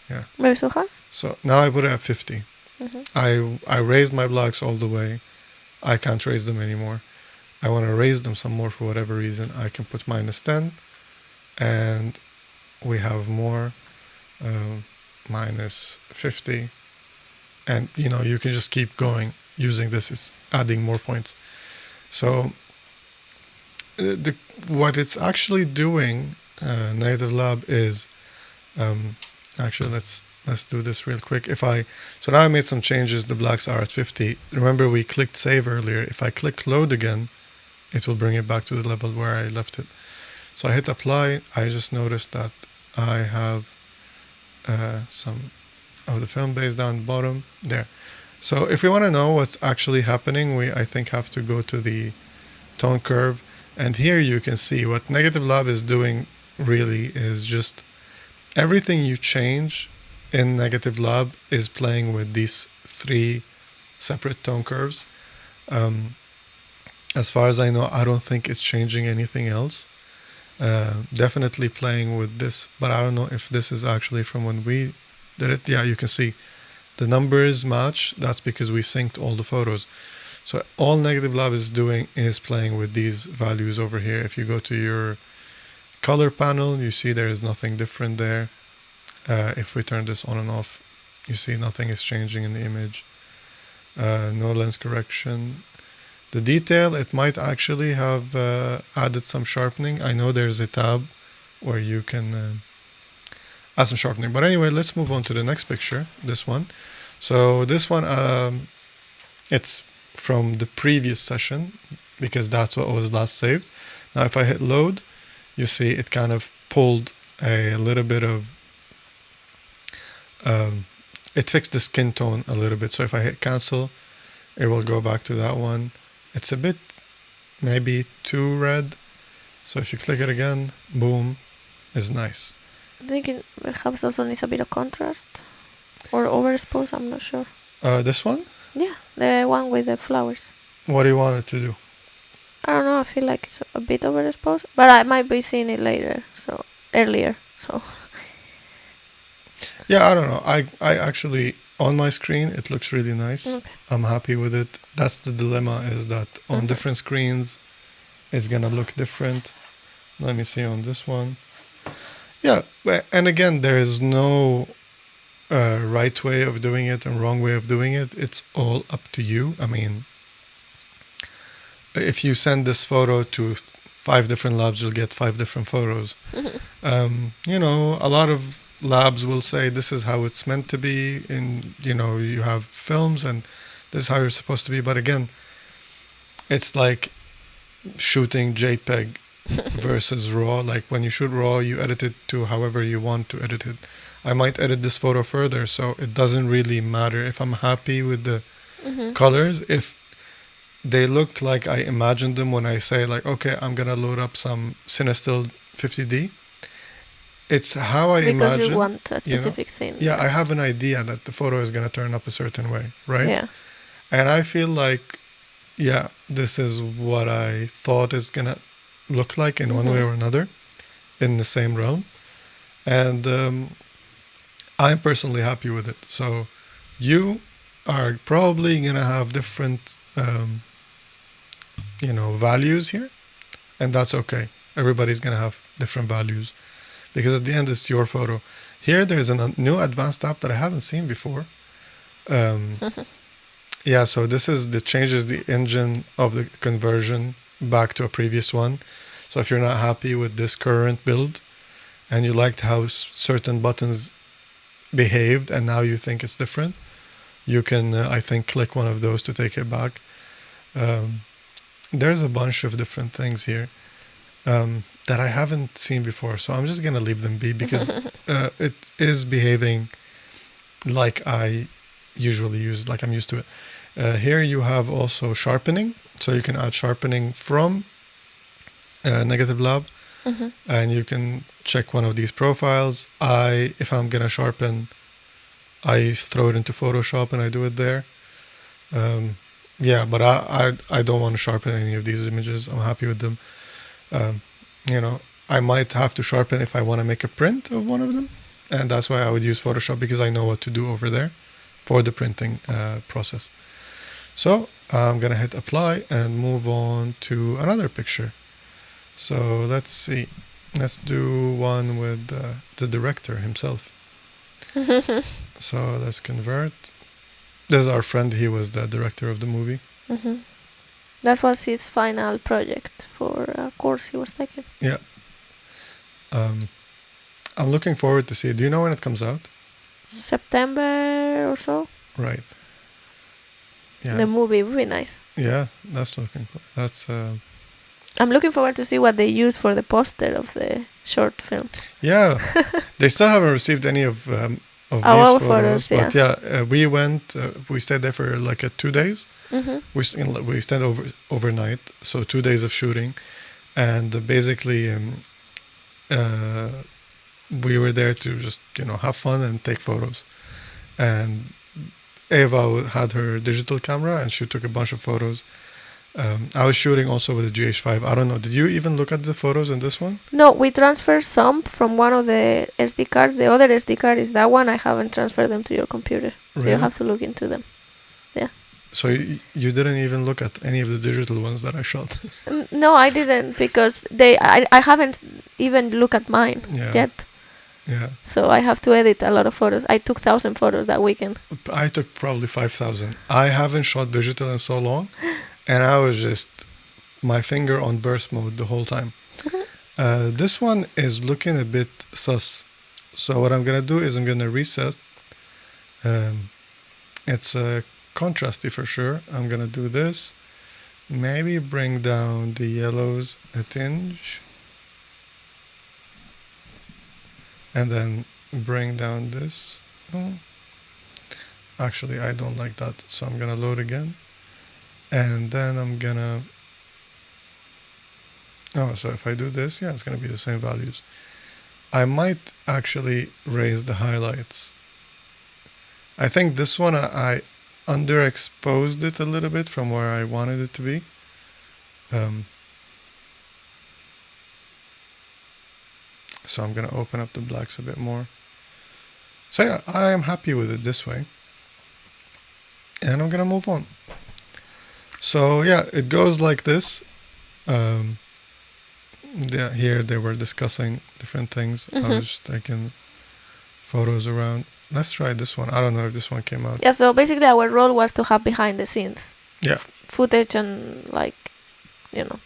Yeah. Maybe so high? So now I put it at 50. I raised my blacks all the way. I can't raise them anymore. I want to raise them some more for whatever reason. I can put -10, and we have more, -50. And, you know, you can just keep going using this. It's adding more points. So what it's actually doing, Native Lab, is, actually, let's do this real quick. So now I made some changes. The blacks are at 50. Remember, we clicked save earlier. If I click load again, it will bring it back to the level where I left it. So I hit apply. I just noticed that I have some of the film base down the bottom there. So if we want to know what's actually happening, we, I think, have to go to the tone curve. And here you can see what Negative Lab is doing really is just everything you change in Negative Lab is playing with these 3 separate tone curves. As far as I know, I don't think it's changing anything else. Definitely playing with this, but I don't know if this is actually from when we did it. Yeah, you can see the numbers match. That's because we synced all the photos. So all Negative Lab is doing is playing with these values over here. If you go to your color panel, you see there is nothing different there. If we turn this on and off, you see nothing is changing in the image. No lens correction. The detail, it might actually have added some sharpening. I know there's a tab where you can add some sharpening. But anyway, let's move on to the next picture, this one. So this one, it's from the previous session because that's what was last saved. Now if I hit load, you see it kind of pulled a little bit of, it fixed the skin tone a little bit. So if I hit cancel, it will go back to that one. It's a bit maybe too red. So if you click it again, boom, is nice. I think it perhaps also needs a bit of contrast or overexpose, I'm not sure. This one? Yeah, the one with the flowers. What do you want it to do? I don't know, I feel like it's a bit overexposed, but I might be seeing it later, so earlier, so. Yeah, I don't know. I actually, on my screen, it looks really nice. Okay. I'm happy with it. That's the dilemma, is that on different screens, it's gonna look different. Let me see on this one. Yeah, and again, there is no right way of doing it and wrong way of doing it. It's all up to you. I mean, if you send this photo to 5 different labs, you'll get 5 different photos. You know, a lot of labs will say this is how it's meant to be, and you know, you have films and this is how you're supposed to be. But again, it's like shooting JPEG versus RAW. Like when you shoot RAW, you edit it to however you want to edit it. I might edit this photo further, so it doesn't really matter if I'm happy with the colors. If they look like I imagined them when I say like, okay, I'm gonna load up some Cinestill 50D. It's how I Because imagine. you want a you know? specific thing. Yeah, I have an idea that the photo is gonna turn up a certain way, right? Yeah. And I feel like, yeah, this is what I thought is gonna look like in one way or another, in the same realm. And I'm personally happy with it. So you are probably gonna have different values here, and that's okay. Everybody's gonna have different values, because at the end it's your photo. Here there's a new advanced app that I haven't seen before. Yeah, so this is the changes the engine of the conversion back to a previous one. So if you're not happy with this current build and you liked how certain buttons behaved and now you think it's different, you can I think click one of those to take it back. There's a bunch of different things here that I haven't seen before, so I'm just gonna leave them be, because it is behaving like I usually use it, like I'm used to it. Here you have also sharpening, so you can add sharpening from Negative Lab, and you can check one of these profiles. If I'm gonna sharpen, I throw it into Photoshop and I do it there. Yeah, but I don't want to sharpen any of these images. I'm happy with them. I might have to sharpen if I want to make a print of one of them, and that's why I would use Photoshop, because I know what to do over there for the printing process. So I'm gonna hit apply and move on to another picture. So let's see. Let's do one with the director himself. So let's convert. This is our friend. He was the director of the movie. That was his final project for a course he was taking. Yeah. I'm looking forward to see it. Do you know when it comes out? September or so. Right. Yeah. The movie would be nice. Yeah, that's looking cool. That's. I'm looking forward to see what they use for the poster of the short film. Yeah, they still haven't received any of Our these photos, but yeah, we went. We stayed there for like 2 days. We stayed overnight, so 2 days of shooting, and basically we were there to just have fun and take photos. And Eva had her digital camera and she took a bunch of photos. I was shooting also with a GH5. I don't know. Did you even look at the photos in this one? No, we transferred some from one of the SD cards. The other SD card is that one. I haven't transferred them to your computer. So Really? you have to look into them. Yeah. So you didn't even look at any of the digital ones that I shot? No, I didn't, because I haven't even looked at mine yet. Yeah. So I have to edit a lot of photos. I took 1,000 photos that weekend. I took probably 5,000. I haven't shot digital in so long, and I was just my finger on burst mode the whole time. This one is looking a bit sus. So what I'm gonna do is I'm gonna reset. It's contrasty for sure. I'm gonna do this. Maybe bring down the yellows a tinge. And then bring down this. Oh. Actually, I don't like that. So I'm gonna load again. And then I'm gonna... Oh, so if I do this, yeah, it's gonna be the same values. I might actually raise the highlights. I think this one I underexposed it a little bit from where I wanted it to be. So I'm gonna open up the blacks a bit more. So yeah, I am happy with it this way. And I'm gonna move on. So yeah, it goes like this. Yeah, here they were discussing different things. I was just taking photos around. Let's try this one. I don't know if this one came out. Yeah, so basically our role was to have behind the scenes Yeah. footage and like, you know,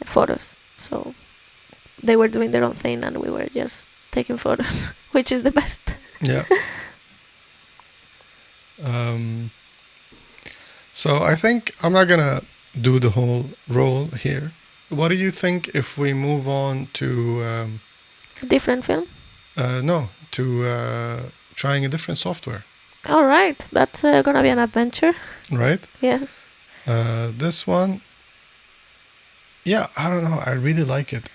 photos. So they were doing their own thing and we were just taking photos, which is the best. Yeah. So I think I'm not gonna do the whole role here. What do you think if we move on to Different film. no, to trying a different software, All right, that's gonna be an adventure. right? Yeah. This one, yeah, I don't know. I really like it.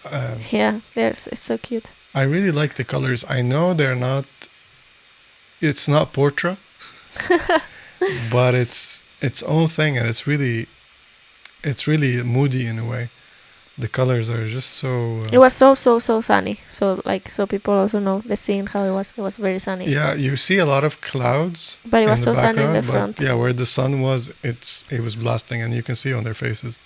Yeah, it's so cute. I really like the colors. I know they're not. It's not portrait, but it's its own thing, and it's really moody in a way. The colors are just so. It was so sunny. So people also know the scene how it was. It was very sunny. Yeah, you see a lot of clouds, but it was in so the sunny in the background, front. but yeah, where the sun was, it was blasting, and you can see on their faces.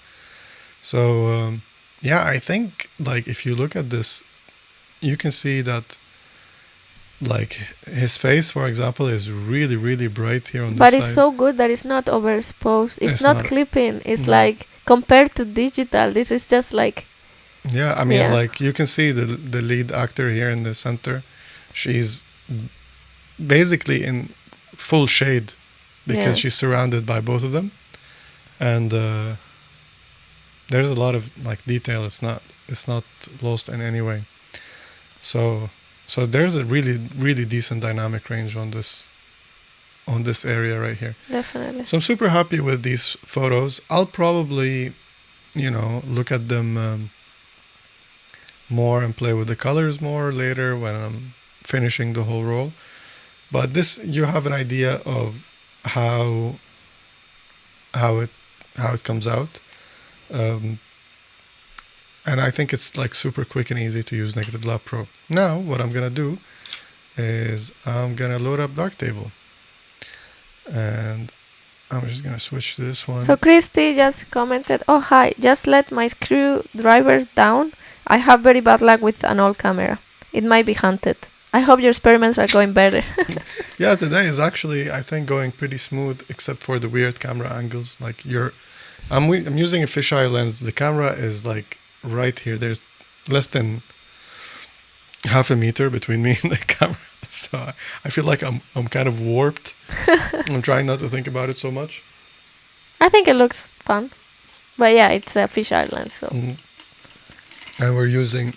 So yeah, I think like if you look at this, you can see that like his face, for example, is really bright here on this But side. it's so good that it's not overexposed. It's It's not not- clipping. It's no. like compared to digital, this is just like Yeah, I mean, Yeah. like you can see the lead actor here in the center. She's basically in full shade because Yeah. she's surrounded by both of them, and there's a lot of like detail. It's not lost in any way. So there's a really decent dynamic range on this area right here. definitely. So I'm super happy with these photos. I'll probably, look at them more and play with the colors more later when I'm finishing the whole roll. But this, you have an idea of how it comes out. And I think it's like super quick and easy to use Negative Lab Pro. Now, what I'm gonna do is I'm gonna load up Darktable. And I'm just gonna switch to this one. So Christy just commented, "Oh hi, just let my screwdrivers down. I have very bad luck with an old camera. It might be haunted. I hope your experiments are going better." Yeah, today is actually, I think, going pretty smooth, except for the weird camera angles. Like I'm using a fisheye lens. The camera is like right here. There's less than half a meter between me and the camera, so I feel like I'm kind of warped. I'm trying not to think about it so much. I think it looks fun, but yeah, it's a fisheye lens. So And we're using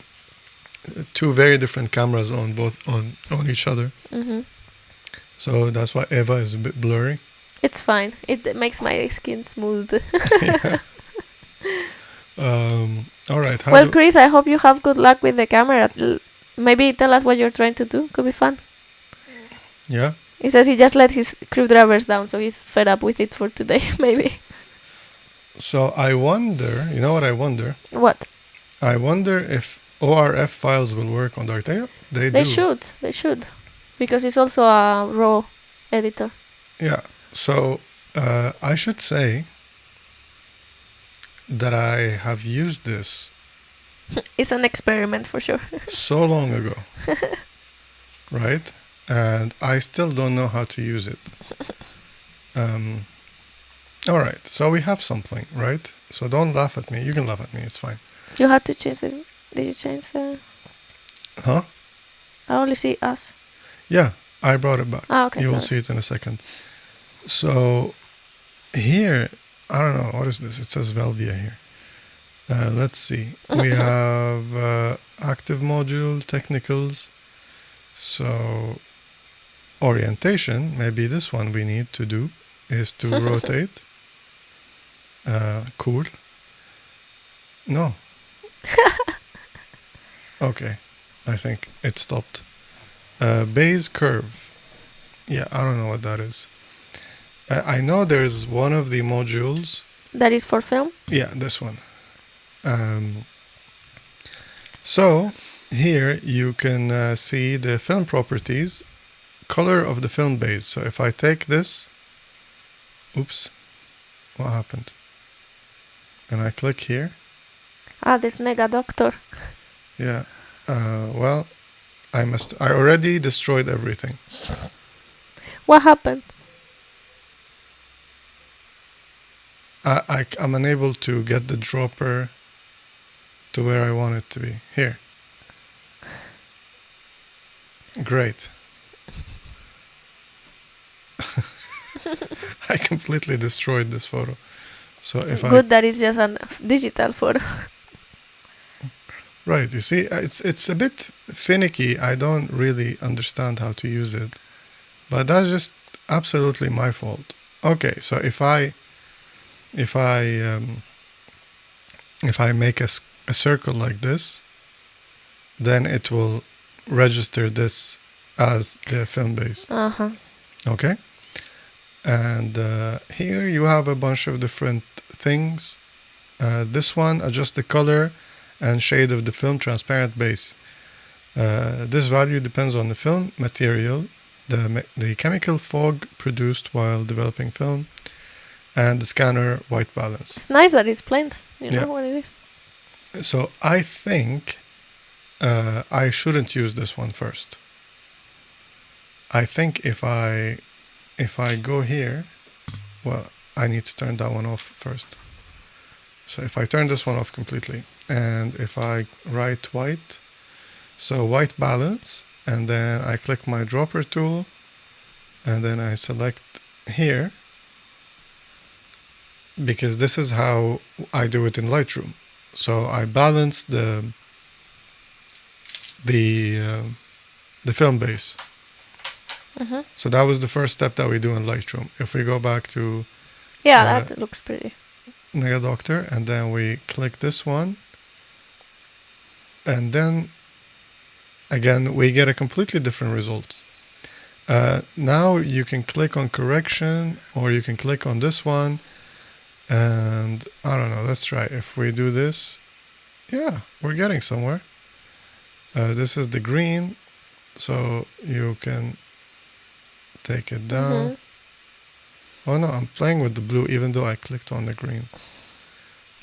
two very different cameras on each other. So that's why Eva is a bit blurry. it's fine. It makes my skin smooth. Yeah. All right. Well, Chris, I hope you have good luck with the camera. Maybe tell us what you're trying to do. Could be fun. Yeah. He says he just let his screwdrivers down, so he's fed up with it for today. Maybe. So I wonder. You know what I wonder? What? I wonder if ORF files will work on Darktable. They They do. should. They should, because it's also a raw editor. Yeah. So I should say that I have used this It's an experiment for sure. so long ago, right? And I still don't know how to use it. All right. So we have something, right? So don't laugh at me. You can laugh at me. It's fine. You had to change the. Did you change the? Huh? I only see us. Yeah. I brought it back. Ah, okay. You will sorry. see it in a second. So here, I don't know, what is this? It says Velvia here. Let's see. We have active module, technicals. So orientation, maybe this one we need to do is to rotate. Cool. No. Okay. I think it stopped. Base curve. Yeah, I don't know what that is. I know there's one of the modules. That is for film. Yeah, this one. So here you can see the film properties, color of the film base. So if I take this, oops, what happened? And I click here. This Nega Doctor. Yeah. Well, I already destroyed everything. What happened? I'm unable to get the dropper to where I want it to be. Here. Great. I completely destroyed this photo. So if Good that it's just a digital photo. Right, you see, it's a bit finicky. I don't really understand how to use it, but that's just absolutely my fault. Okay, so if I make a circle like this, then it will register this as the film base. Okay, and here you have a bunch of different things. This one, adjust the color and shade of the film transparent base. This value depends on the film material, the chemical fog produced while developing film, and the scanner white balance. It's nice that it's planes. You know what it is. So I think I shouldn't use this one first. I think if I go here, well, I need to turn that one off first. So if I turn this one off completely, and if I write white, so white balance, and then I click my dropper tool, and then I select here, because this is how I do it in Lightroom. So I balance the film base. So that was the first step that we do in Lightroom. If we go back to that looks pretty. Nega Doctor, and then we click this one, and then again we get a completely different result. Now you can click on correction, or you can click on this one, and I don't know, let's try. If we do this, yeah, we're getting somewhere. This is the green, so you can take it down. Oh no, I'm playing with the blue even though I clicked on the green.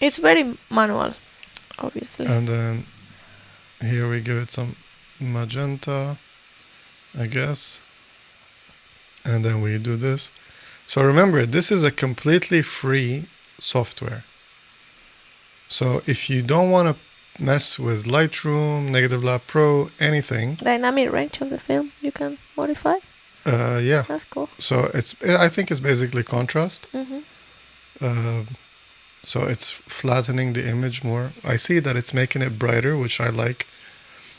It's very manual, obviously. And then here we give it some magenta, I guess. And then we do this. So remember, this is a completely free software. So if you don't want to mess with Lightroom, Negative Lab Pro, anything. Dynamic range of the film you can modify. Yeah. That's cool. So I think it's basically contrast. So it's flattening the image more. I see that it's making it brighter, which I like.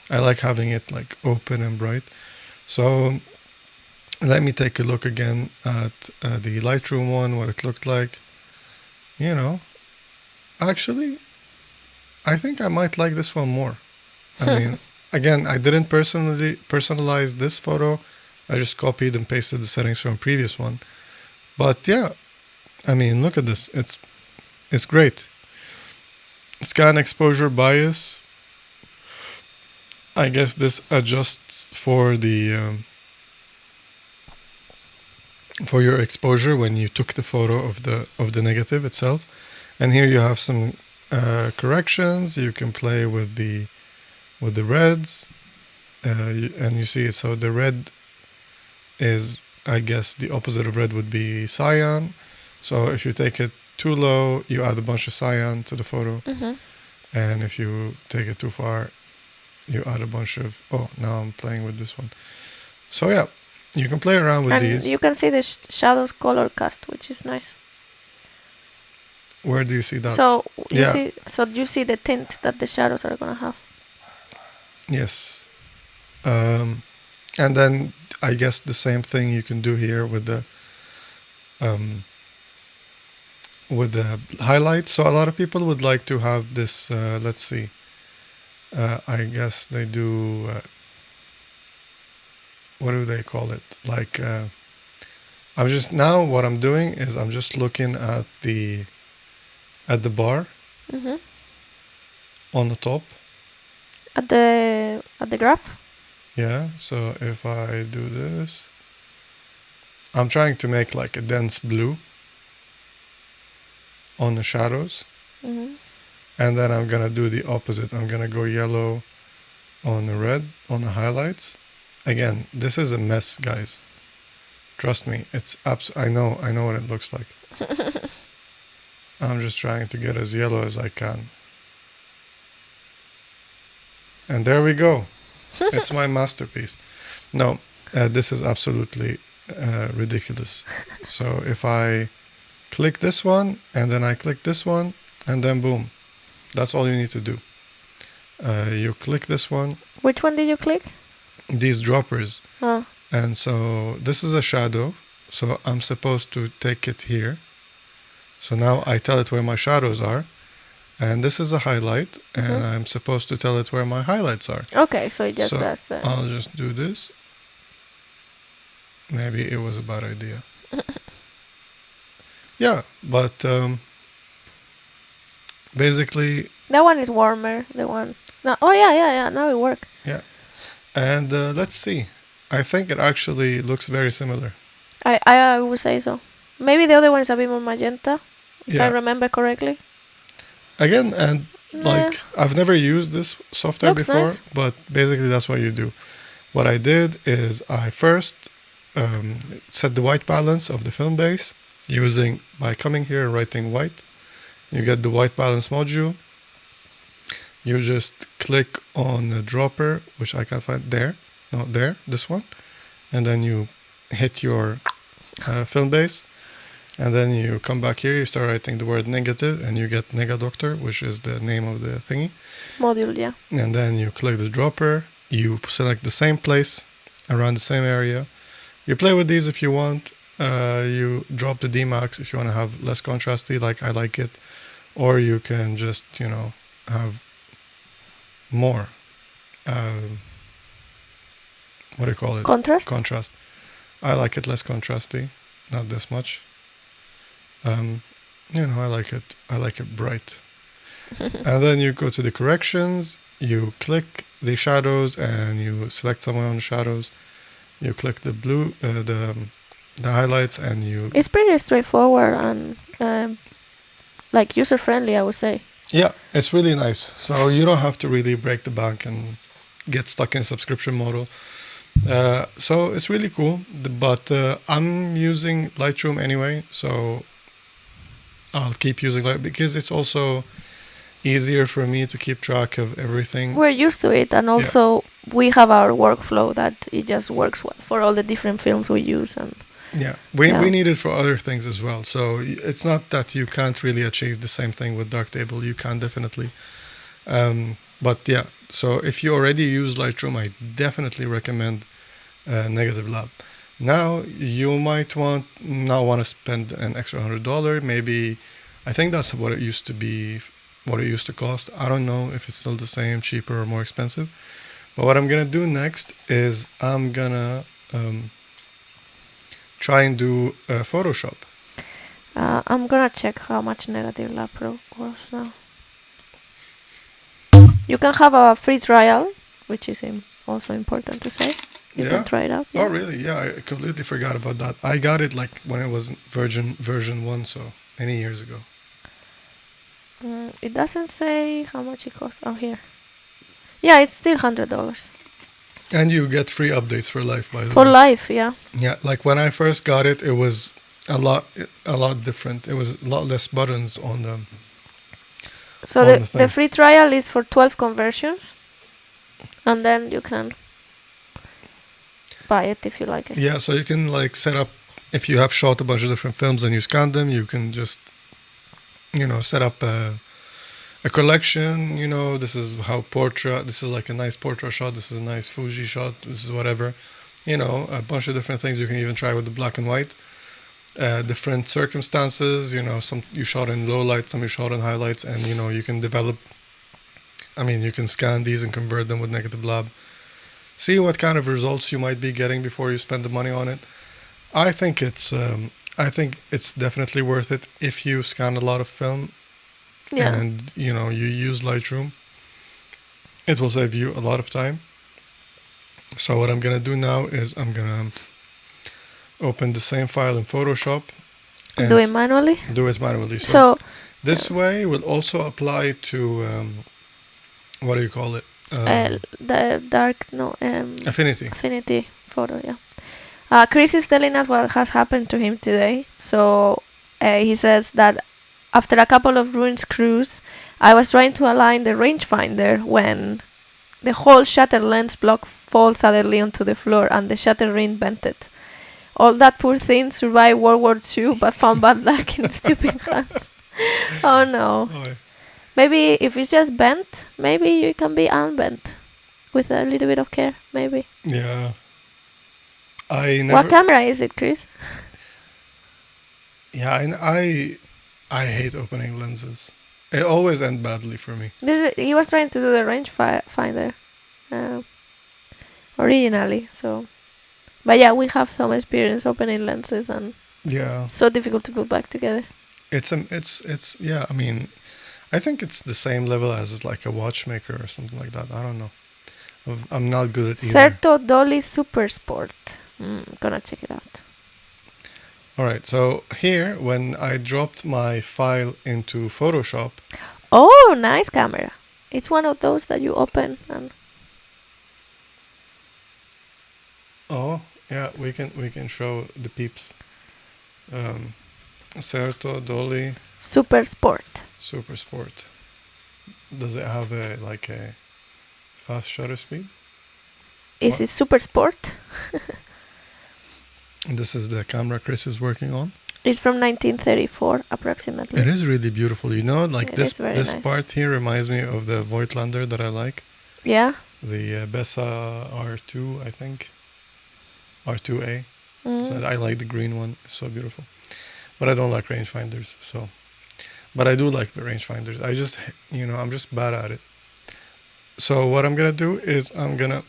I like having it like open and bright. So let me take a look again at the Lightroom one, what it looked like. You know, actually, I think I might like this one more. I mean, again, I didn't personalize this photo. I just copied and pasted the settings from previous one. But yeah, I mean, look at this. It's great. Scan exposure bias. I guess this adjusts for the for your exposure when you took the photo of the negative itself. And here you have some corrections. You can play with the reds, and you see, so the red is, I guess, the opposite of red would be cyan. So if you take it too low, you add a bunch of cyan to the photo. And if you take it too far, you add a bunch of, oh, now I'm playing with this one. So yeah, you can play around with these. You can see the shadows color cast, which is nice. Where do you see that? So you see the tint that the shadows are gonna have. Yes. And then I guess the same thing you can do here with the highlights. So a lot of people would like to have this, let's see, I guess they do, what do they call it? Like, what I'm doing is I'm just looking at the bar on the top. At the graph? Yeah, so if I do this, I'm trying to make like a dense blue on the shadows. Mm-hmm. And then I'm gonna do the opposite. I'm gonna go yellow on the red on the highlights. Again, this is a mess, guys. Trust me, I know what it looks like. I'm just trying to get as yellow as I can. And there we go. It's my masterpiece. No, this is absolutely ridiculous. So if I click this one, and then I click this one, and then boom. That's all you need to do. You click this one. Which one did you click? These droppers. Oh. And so this is a shadow. So I'm supposed to take it here. So now I tell it where my shadows are. And this is a highlight. And I'm supposed to tell it where my highlights are. Okay, so it just does that. I'll just do this. Maybe it was a bad idea. Yeah, but basically... That one is warmer, the one. No, oh, yeah, now it works. Yeah. And let's see. I think it actually looks very similar. I would say so. Maybe the other one is a bit more magenta, if I remember correctly. Again, and like, I've never used this software Looks before, nice. but basically that's what you do. What I did is I first set the white balance of the film base by coming here and writing white. You get the white balance module. You just click on the dropper, which I can't find there. No, there, this one. And then you hit your film base. And then you come back here, you start writing the word negative, and you get Negadoctor, which is the name of the thingy. Module, yeah. And then you click the dropper. You select the same place, around the same area. You play with these if you want. You drop the Dmax if you want to have less contrasty, like I like it. Or you can just, have more. What do you call it? Contrast. I like it less contrasty, not this much. I like it bright. And then you go to the corrections, you click the shadows, and you select somewhere on the shadows. You click the blue, the highlights, and you... It's pretty straightforward and like user-friendly, I would say. Yeah, it's really nice. So you don't have to really break the bank and get stuck in a subscription model. So it's really cool, but I'm using Lightroom anyway, so I'll keep using Lightroom because it's also easier for me to keep track of everything. We're used to it, and also we have our workflow that it just works well for all the different films we use. And we need it for other things as well. So it's not that you can't really achieve the same thing with Darktable. You can definitely. But yeah, so if you already use Lightroom, I definitely recommend Negative Lab. Now you might not want to spend an extra $100. Maybe, I think that's what it used to be, what it used to cost. I don't know if it's still the same, cheaper or more expensive. But what I'm gonna do next is I'm gonna try and do Photoshop. I'm gonna check how much Negative Lab Pro costs now. You can have a free trial, which is also important to say. You can try it out. Yeah. Oh, really? Yeah, I completely forgot about that. I got it like when it was version 1, so many years ago. It doesn't say how much it costs. Oh, here. Yeah, it's still $100. And you get free updates for life, by the way. For life, yeah. Yeah, like when I first got it, it was a lot different. It was a lot less buttons on the. So the free trial is for 12 conversions, and then you can buy it if you like it. Yeah, so you can like set up, if you have shot a bunch of different films and you scan them, you can just, set up a collection. This is this is like a nice portrait shot, this is a nice Fuji shot, this is whatever. A bunch of different things you can even try with the black and white. Different circumstances, some you shot in low light, some you shot in highlights, and you can develop, you can scan these and convert them with Negative Lab. See what kind of results you might be getting before you spend the money on it. I think it's definitely worth it if you scan a lot of film and you use Lightroom. It will save you a lot of time. So what I'm gonna do now is I'm gonna open the same file in Photoshop and Do it manually. do it manually. So This way will also apply to what do you call it? the Affinity. Affinity photo. Yeah. Chris is telling us what has happened to him today. So he says that after a couple of ruined screws, I was trying to align the rangefinder when the whole shutter lens block falls suddenly onto the floor and the shutter ring bented. All that poor thing survived World War II but found bad luck in stupid hands. Oh no. Oh, Maybe if it's just bent, maybe you can be unbent with a little bit of care, maybe. yeah. I never. What camera is it, Chris? Yeah, I hate opening lenses. It always ends badly for me. He was trying to do the rangefinder originally, so. But yeah, we have some experience opening lenses, and Yeah, it's so difficult to put back together. it's yeah. I mean, I think it's the same level as like a watchmaker or something like that. I don't know. I'm not good at either. Certo Dolly Super Sport. Gonna check it out. All right, so here when I dropped my file into Photoshop, Oh, nice camera. It's one of those that you open and. oh yeah, we can show the peeps. Certo Dolly Super Sport. Super Sport. Does it have a fast shutter speed? Is What? it Super Sport? This is the camera Chris is working on. It's from 1934, approximately. It is really beautiful. You know, like It is very this nice. part here reminds me of the Voigtlander that I like. Yeah. The Bessa R2, I think. R2A. So I like the green one. It's so beautiful. But I don't like rangefinders, so. But I do like the rangefinders. I just, I'm just bad at it. So what I'm going to do is I'm going to,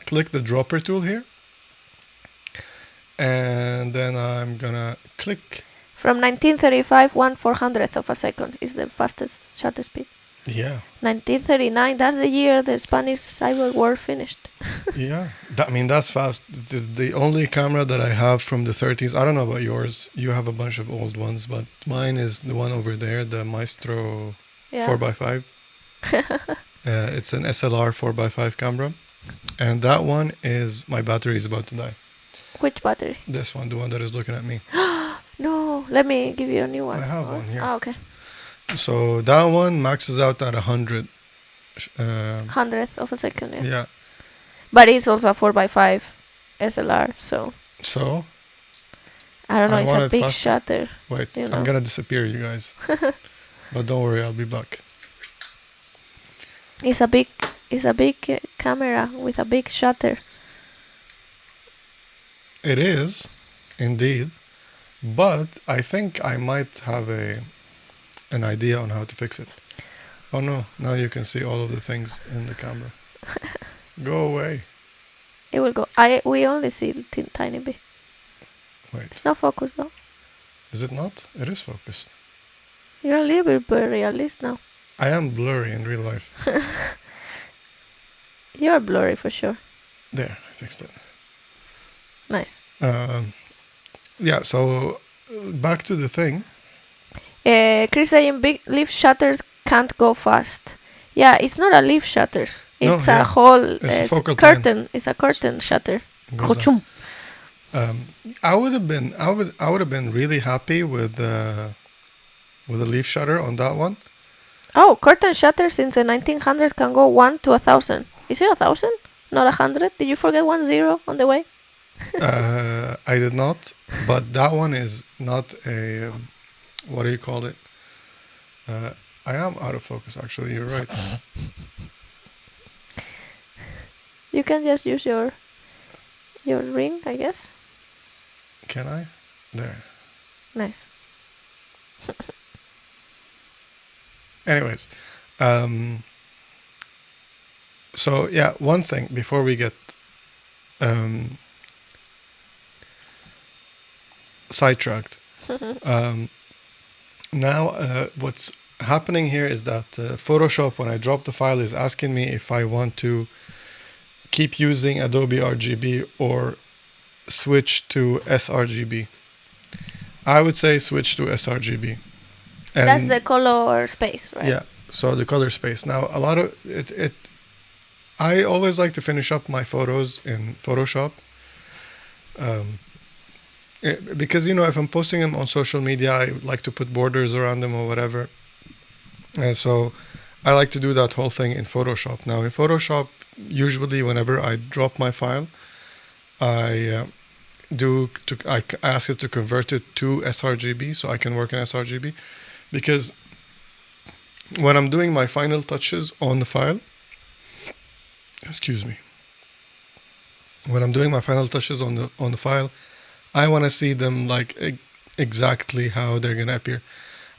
click the dropper tool here. And then I'm going to click. From 1935, 1/400th of a second is the fastest shutter speed. Yeah. 1939, that's the year the Spanish Civil War finished. Yeah. That's fast. The only camera that I have from the 30s, I don't know about yours. You have a bunch of old ones, but mine is the one over there, the Maestro 4x5. It's an SLR 4x5 camera. And that one is, my battery is about to die. Which battery? This one, the one that is looking at me. No, let me give you a new one. I have one here. Oh, okay. So that one maxes out at 100. 100th of a second, yeah. Yeah. But it's also a 4x5 SLR, so. So? I don't know, I it's want a it big faster. shutter. Wait, You know. I'm gonna disappear, you guys. But don't worry, I'll be back. It's a big camera with a big shutter. It is, indeed. But I think I might have an idea on how to fix it. Oh no, now you can see all of the things in the camera. Go away. It will go. We only see tiny bit. Wait, It's not focused though. is it not? It is focused. You're a little bit blurry at least now. I am blurry in real life. You're blurry for sure. There, I fixed it. Nice. Yeah, so back to the thing. Chris saying big leaf shutters can't go fast. Yeah, it's not a leaf shutter. No, It's yeah. a whole It's a focal curtain. It's a curtain shutter. Goes Kochum. I would have been really happy with a leaf shutter on that one. Oh, curtain shutters since the 1900s can go 1 to 1,000. Is it 1,000? Not 100? Did you forget 10 on the way? I did not, but that one is not a what do you call it? I am out of focus. Actually, you're right. You can just use your ring, I guess. Can I? There. Nice. Anyways, so yeah, one thing before we get sidetracked. Now, what's happening here is that Photoshop, when I drop the file, is asking me if I want to keep using Adobe RGB or switch to sRGB. I would say switch to sRGB. And that's the color space, right? yeah, so the color space. Now, a lot of it I always like to finish up my photos in Photoshop. Because, if I'm posting them on social media, I like to put borders around them or whatever. And so I like to do that whole thing in Photoshop. Now, in Photoshop, usually whenever I drop my file, I ask it to convert it to sRGB so I can work in sRGB. Because when I'm doing my final touches on the file, excuse me, when I'm doing my final touches on the file, I want to see them like exactly how they're going to appear.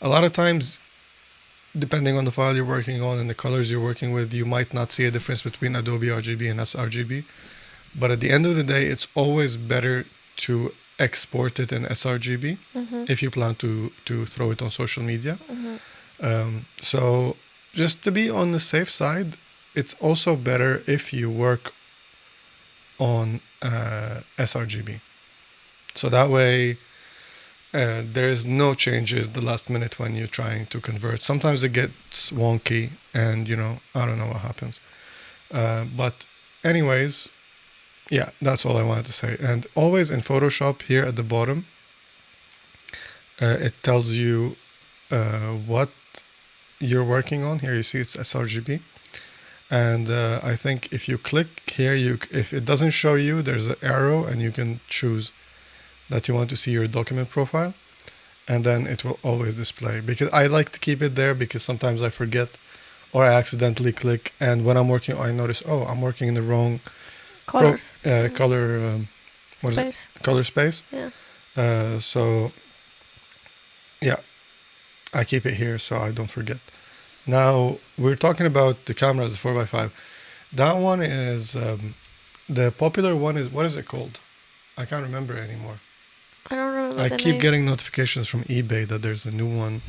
A lot of times, depending on the file you're working on and the colors you're working with, you might not see a difference between Adobe RGB and sRGB. But at the end of the day, it's always better to export it in sRGB if you plan to throw it on social media. So just to be on the safe side, it's also better if you work on sRGB. So that way, there is no changes the last minute when you're trying to convert. Sometimes it gets wonky and, I don't know what happens. But anyways, yeah, that's all I wanted to say. And always in Photoshop here at the bottom, it tells you what you're working on. Here you see it's sRGB. And I think if you click here, if it doesn't show you, there's an arrow and you can choose that you want to see your document profile, and then it will always display. Because I like to keep it there because sometimes I forget or I accidentally click, and when I'm working, I notice, I'm working in the wrong Colors. color Space. color space. Yeah. So yeah, I keep it here so I don't forget. Now we're talking about the cameras, the 4x5. That one is the popular one is, what is it called? I can't remember anymore. I don't remember I the keep name. getting notifications from eBay that there's a new one.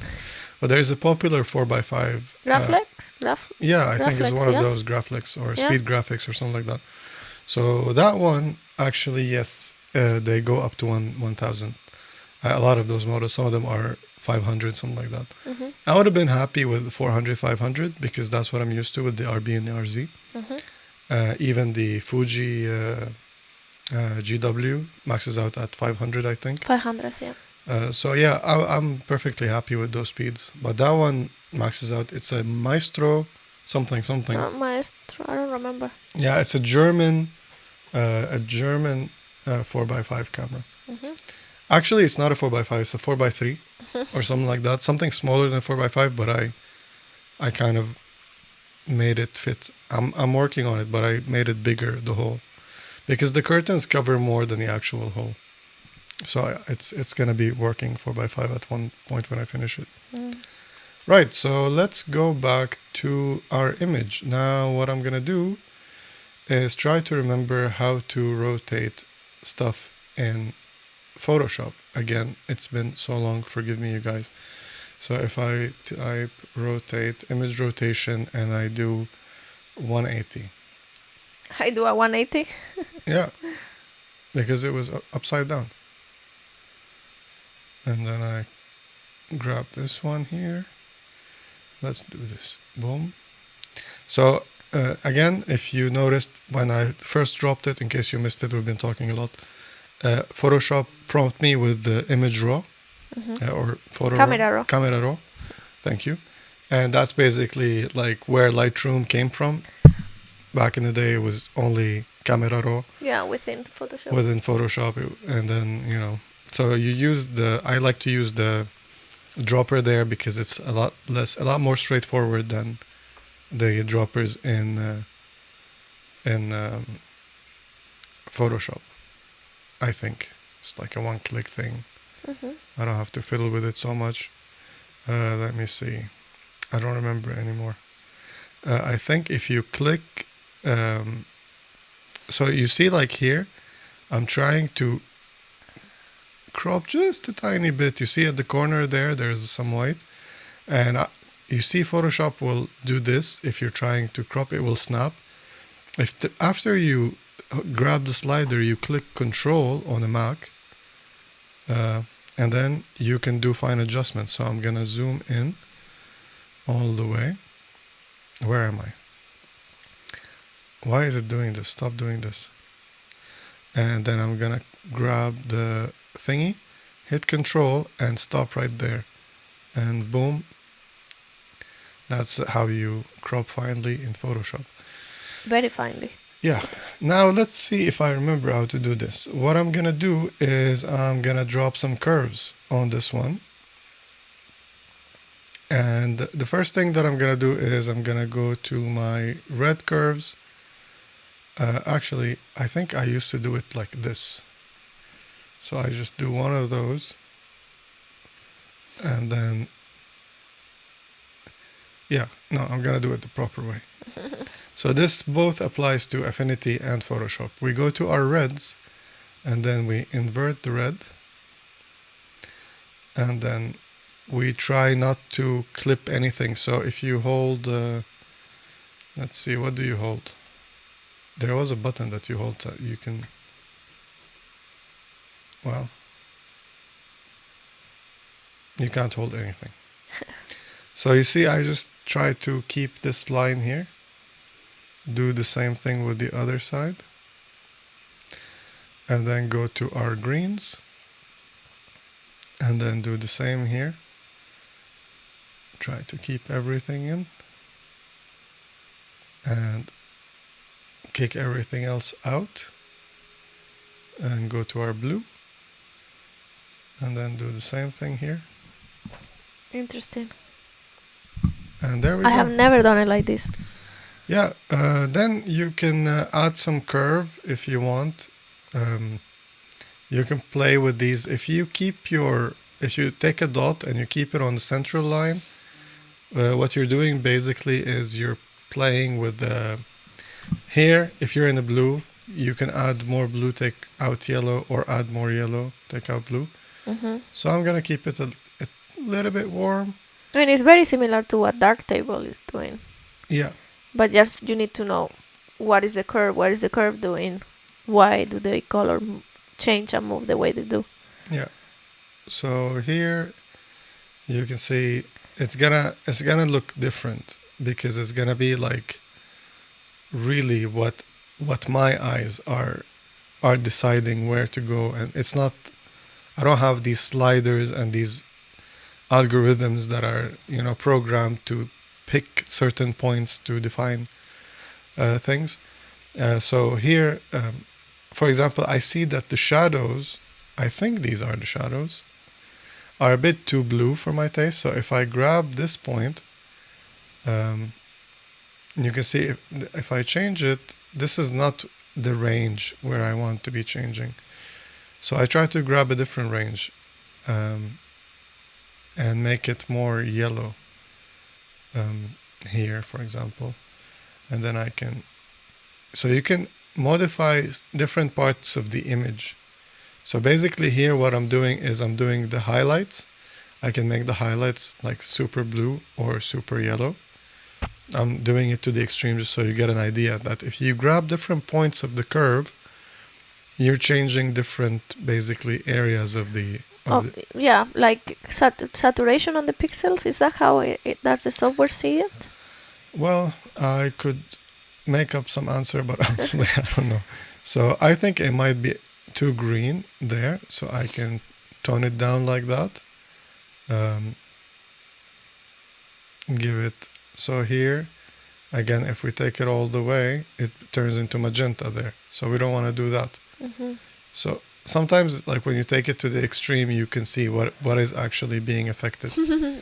But there's a popular 4x5. Graflex? Yeah, I think it's Graflex, one yeah? of those Graflex or Speed Graphics or something like that. So that one, actually, yes, they go up to 1,000. A lot of those models, some of them are 500, something like that. I would have been happy with 400, 500 because that's what I'm used to with the RB and the RZ. Even the Fuji GW maxes out at 500, I think. 500, yeah. So yeah, I'm perfectly happy with those speeds. But that one maxes out. It's a Maestro something. Maestro, I don't remember. Yeah, it's a German 4x5 camera. Actually, it's not a 4x5. It's a 4x3 or something like that. Something smaller than 4x5, but I kind of made it fit. I'm working on it, but I made it bigger, the hole, because the curtains cover more than the actual hole. So it's gonna be working 4x5 at one point when I finish it. Right, so let's go back to our image. Now what I'm gonna do is try to remember how to rotate stuff in Photoshop. Again, it's been so long, forgive me you guys. So if I type rotate, image rotation, and I do 180. I do a 180. Yeah, because it was upside down. And then I grab this one here. Let's do this. Boom. So again, if you noticed when I first dropped it, in case you missed it, we've been talking a lot. Photoshop prompted me with the image raw or photo camera raw. Thank you. And that's basically like where Lightroom came from. Back in the day, it was only camera raw. Yeah, within Photoshop. And then so I like to use the dropper there because it's a lot more straightforward than the droppers in Photoshop. I think it's like a one-click thing. I don't have to fiddle with it so much. Let me see. I don't remember anymore. I think if you click, so you see like here, I'm trying to crop just a tiny bit. You see at the corner there's some white, and you see Photoshop will do this. If you're trying to crop, it will snap. After you grab the slider, you click Control on a Mac, and then you can do fine adjustments. So I'm gonna zoom in all the way. Where am I? Why is it doing this? Stop doing this. And then I'm gonna grab the thingy, hit Control, and stop right there. And boom. That's how you crop finely in Photoshop. Very finely. Yeah. Now let's see if I remember how to do this. What I'm gonna do is I'm gonna drop some curves on this one. And the first thing that I'm gonna do is I'm gonna go to my red curves. Actually, I think I used to do it like this. So I just do one of those. And then, yeah, no, I'm gonna do it the proper way. So this both applies to Affinity and Photoshop. We go to our reds, and then we invert the red. And then we try not to clip anything. So if you hold, let's see, what do you hold? There was a button that you hold that you can, well, you can't hold anything. So you see, I just try to keep this line here. Do the same thing with the other side. And then go to our greens. And then do the same here. Try to keep everything in. And kick everything else out. And go to our blue. And then do the same thing here. Interesting. And there we go. I have never done it like this. Yeah, then you can add some curve if you want. You can play with these. If you take a dot and you keep it on the central line, what you're doing basically is you're playing with the, here, if you're in the blue, you can add more blue, take out yellow, or add more yellow, take out blue. Mm-hmm. So I'm gonna keep it a little bit warm. I mean, it's very similar to what Darktable is doing. Yeah. But just you need to know what is the curve, what is the curve doing, why do they color change and move the way they do. Yeah. So here you can see it's gonna look different because it's gonna be like really what my eyes are deciding where to go, and it's not, I don't have these sliders and these algorithms that are, programmed to pick certain points to define things. So here, for example, I see that the shadows, I think these are the shadows, are a bit too blue for my taste. So if I grab this point, you can see if I change it, this is not the range where I want to be changing. So I try to grab a different range and make it more yellow here, for example. And then I can, so you can modify different parts of the image. So basically here what I'm doing is I'm doing the highlights. I can make the highlights like super blue or super yellow. I'm doing it to the extreme just so you get an idea that if you grab different points of the curve, you're changing different basically areas of the yeah, like saturation on the pixels. Is that how does the software see it? Well, I could make up some answer, but honestly I don't know. So I think it might be too green there, so I can tone it down like that. Give it, so here again, if we take it all the way, it turns into magenta there, so we don't want to do that. Mm-hmm. So sometimes, like when you take it to the extreme, you can see what is actually being affected.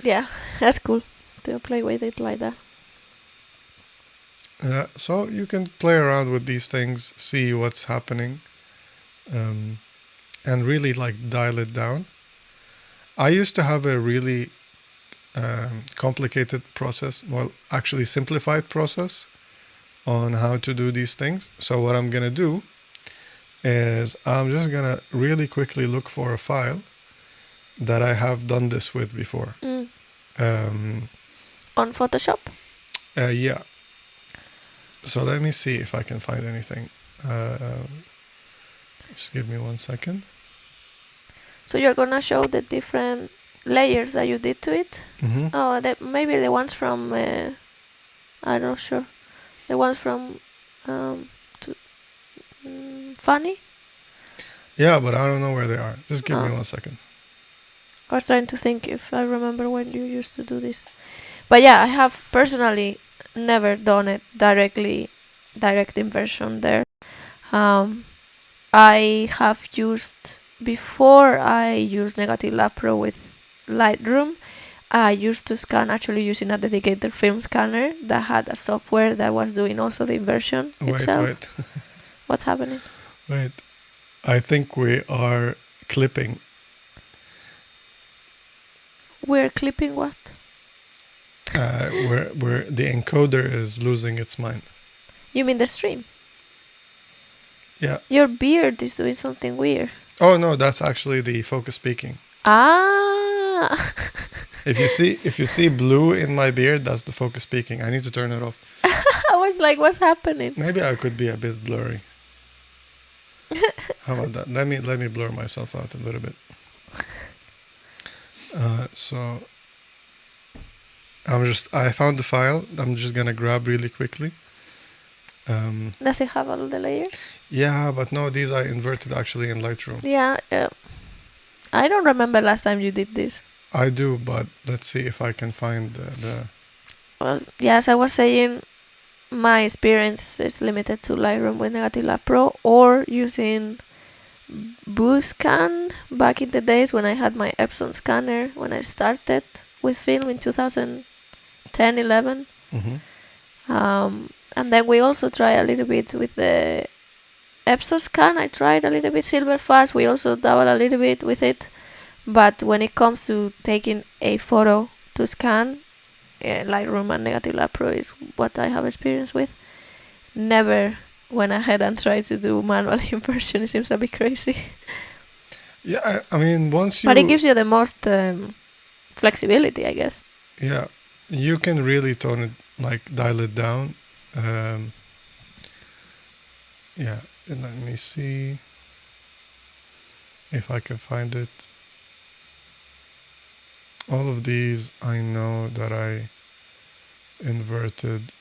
Yeah, that's cool to play with it like that. So you can play around with these things, see what's happening, and really like dial it down. I used to have a really complicated process, well, actually simplified process on how to do these things. So what I'm gonna do is I'm just gonna really quickly look for a file that I have done this with before. On Photoshop? Yeah. So let me see if I can find anything. Just give me 1 second. So you're gonna show the different layers that you did to it? Mm-hmm. Oh, maybe the ones from, I'm not sure. The ones from Funny? Yeah, but I don't know where they are. Just give me 1 second. I was trying to think if I remember when you used to do this. But yeah, I have personally never done it direct inversion there. I have used, before I used Negative Lab Pro with Lightroom, I used to scan actually using a dedicated film scanner that had a software that was doing also the inversion itself. Wait. What's happening? Wait. I think we are clipping. We're clipping what? Where the encoder is losing its mind. You mean the stream? Yeah. Your beard is doing something weird. Oh no, that's actually the focus peaking. Ah. If you see blue in my beard, that's the focus peaking. I need to turn it off. I was like, what's happening? Maybe I could be a bit blurry. How about that? Let me blur myself out a little bit. So I found the file. I'm just gonna grab really quickly. Does it have all the layers? Yeah, but no, these are inverted actually in Lightroom. Yeah. I don't remember last time you did this. I do, but let's see if I can find the Yes, I was saying my experience is limited to Lightroom with Negative Lab Pro or using Booscan back in the days when I had my Epson scanner when I started with film in 2010, 11. Mm-hmm. And then we also tried a little bit with the Epson scan. I tried a little bit Silverfast. We also dabbled a little bit with it. But when it comes to taking a photo to scan, Lightroom and Negative Lab Pro is what I have experience with. Never went ahead and tried to do manual inversion. It seems a bit crazy. Yeah, I mean, once you... But it gives you the most flexibility, I guess. Yeah, you can really tone it, like dial it down. Yeah, and let me see if I can find it. All of these I know that I inverted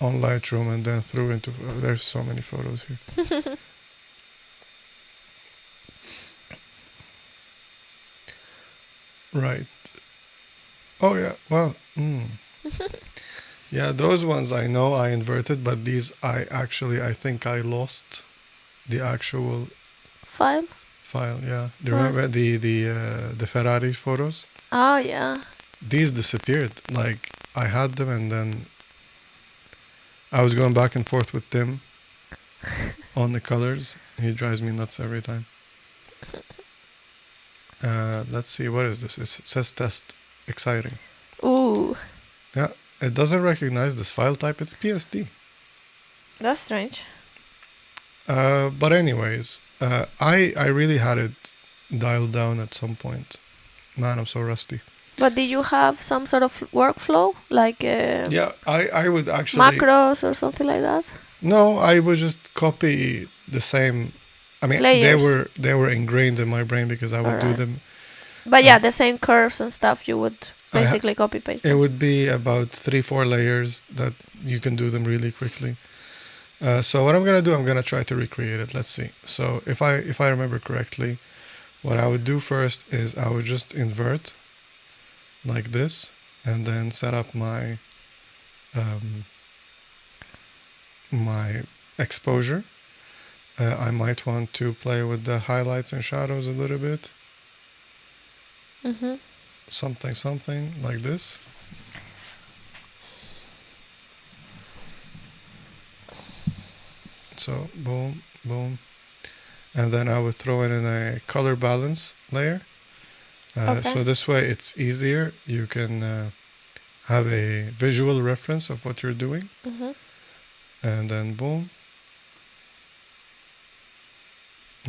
on Lightroom and then threw into... There's so many photos here. Right. Oh yeah, well, yeah, those ones I know I inverted, but these I think I lost the actual File? Yeah. Do you remember the Ferrari photos? Oh yeah. These disappeared. Like I had them and then I was going back and forth with Tim on the colors. He drives me nuts every time. Let's see, what is this? It says test. Exciting. Ooh. Yeah, it doesn't recognize this file type. It's PSD. That's strange. But anyways, I really had it dialed down at some point. Man, I'm so rusty. But did you have some sort of workflow? Like yeah, I would actually... macros or something like that? No, I would just copy the same... I mean, layers. they were ingrained in my brain because I would do them. But yeah, the same curves and stuff you would basically copy paste. It would be about 3-4 layers that you can do them really quickly. So what I'm gonna do, I'm gonna try to recreate it. Let's see. So if I remember correctly, what I would do first is I would just invert like this, and then set up my my exposure. I might want to play with the highlights and shadows a little bit. Something like this. So boom, boom. And then I would throw in a color balance layer. So this way it's easier. You can have a visual reference of what you're doing. And then boom.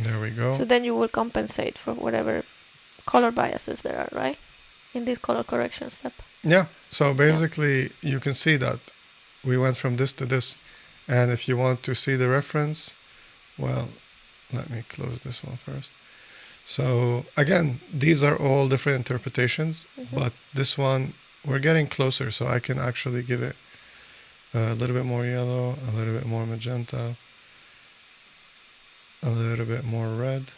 There we go. So then you will compensate for whatever color biases there are, right? In this color correction step. Yeah. So basically you can see that we went from this to this And if you want to see the reference, well, let me close this one first. So again, these are all different interpretations, but this one, we're getting closer, so I can actually give it a little bit more yellow, a little bit more magenta, a little bit more red.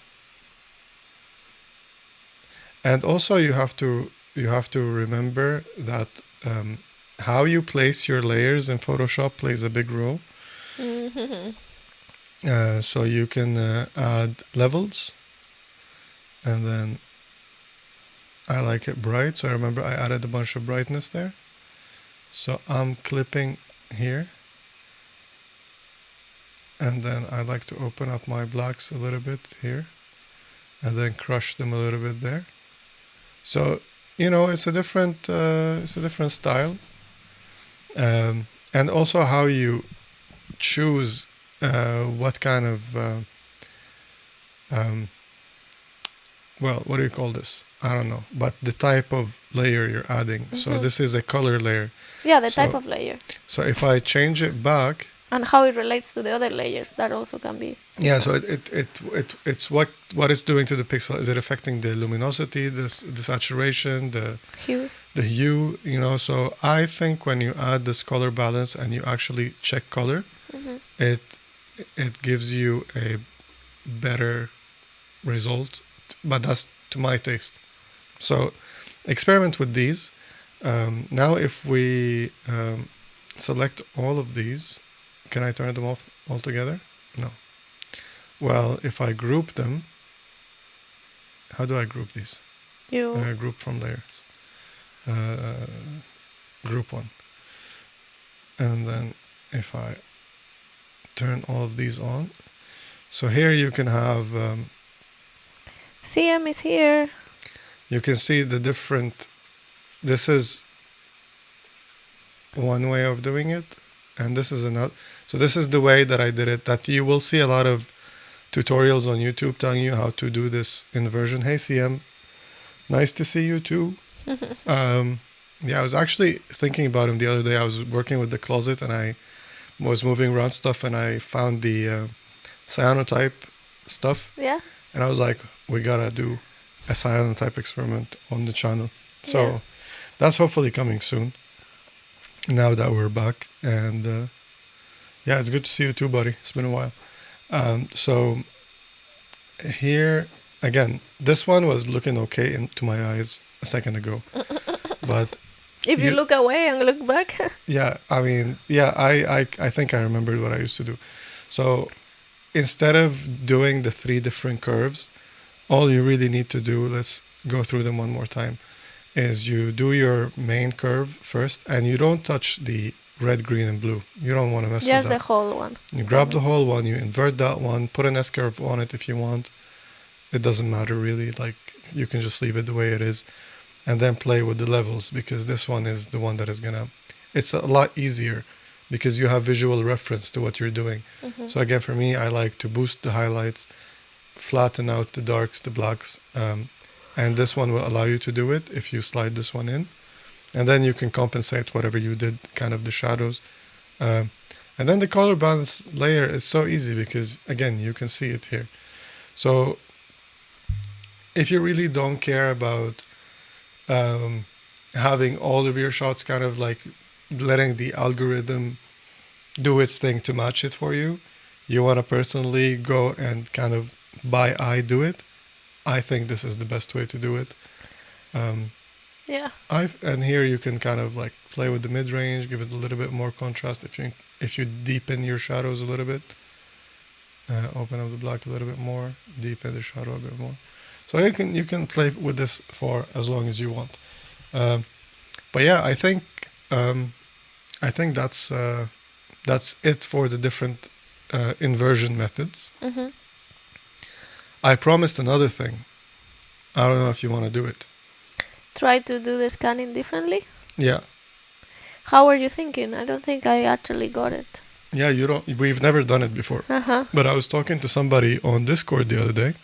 And also you have to remember that how you place your layers in Photoshop plays a big role. So you can add levels, and then I like it bright, so I remember I added a bunch of brightness there. So I'm clipping here, and then I like to open up my blacks a little bit here, and then crush them a little bit there. So it's a different style, and also how you choose what kind of well, what do you call this? I don't know, but the type of layer you're adding. So this is a color layer. Yeah, the type of layer. So if I change it back, and how it relates to the other layers, that also can be. Yeah, so it's what it's doing to the pixel. Is it affecting the luminosity, the saturation, the hue? So I think when you add this color balance and you actually check color, it gives you a better result. But that's to my taste. So experiment with these. Now if we select all of these, can I turn them off altogether? No. Well, if I group them, how do I group these? Group from layers. Group one. And then if I turn all of these on, so here you can have CM is here. You can see the different, this is one way of doing it, and this is another. So this is the way that I did it, that you will see a lot of tutorials on YouTube telling you how to do this inversion. Hey CM, nice to see you too. Yeah, I was actually thinking about him the other day. I was working with the closet and I was moving around stuff and I found the cyanotype stuff. Yeah. And I was like, we gotta do a cyanotype experiment on the channel. So that's hopefully coming soon, now that we're back. And yeah, it's good to see you too, buddy. It's been a while. So here, again, this one was looking okay into my eyes a second ago. But if you look away and look back. Yeah, I mean, yeah, I think I remembered what I used to do. So instead of doing the 3 different curves, all you really need to do, let's go through them one more time, is you do your main curve first, and you don't touch the red, green, and blue. You don't want to mess with that. Just the whole one. You grab the whole one, you invert that one, put an S-curve on it if you want. It doesn't matter really, like you can just leave it the way it is, and then play with the levels, because this one is the one that is gonna, it's a lot easier because you have visual reference to what you're doing. So again, for me, I like to boost the highlights, flatten out the darks, the blacks, and this one will allow you to do it if you slide this one in, and then you can compensate whatever you did, kind of the shadows, and then the color balance layer is so easy because again, you can see it here. So if you really don't care about having all of your shots kind of like letting the algorithm do its thing to match it for you, you want to personally go and kind of by eye do it, I think this is the best way to do it. Yeah. And here you can kind of like play with the mid-range, give it a little bit more contrast if you deepen your shadows a little bit, open up the black a little bit more, deepen the shadow a bit more. So you can play with this for as long as you want. But yeah, I think that's it for the different inversion methods. I promised another thing. I don't know if you want to do it. Try to do the scanning differently? Yeah. How are you thinking? I don't think I actually got it. Yeah, we've never done it before. But I was talking to somebody on Discord the other day,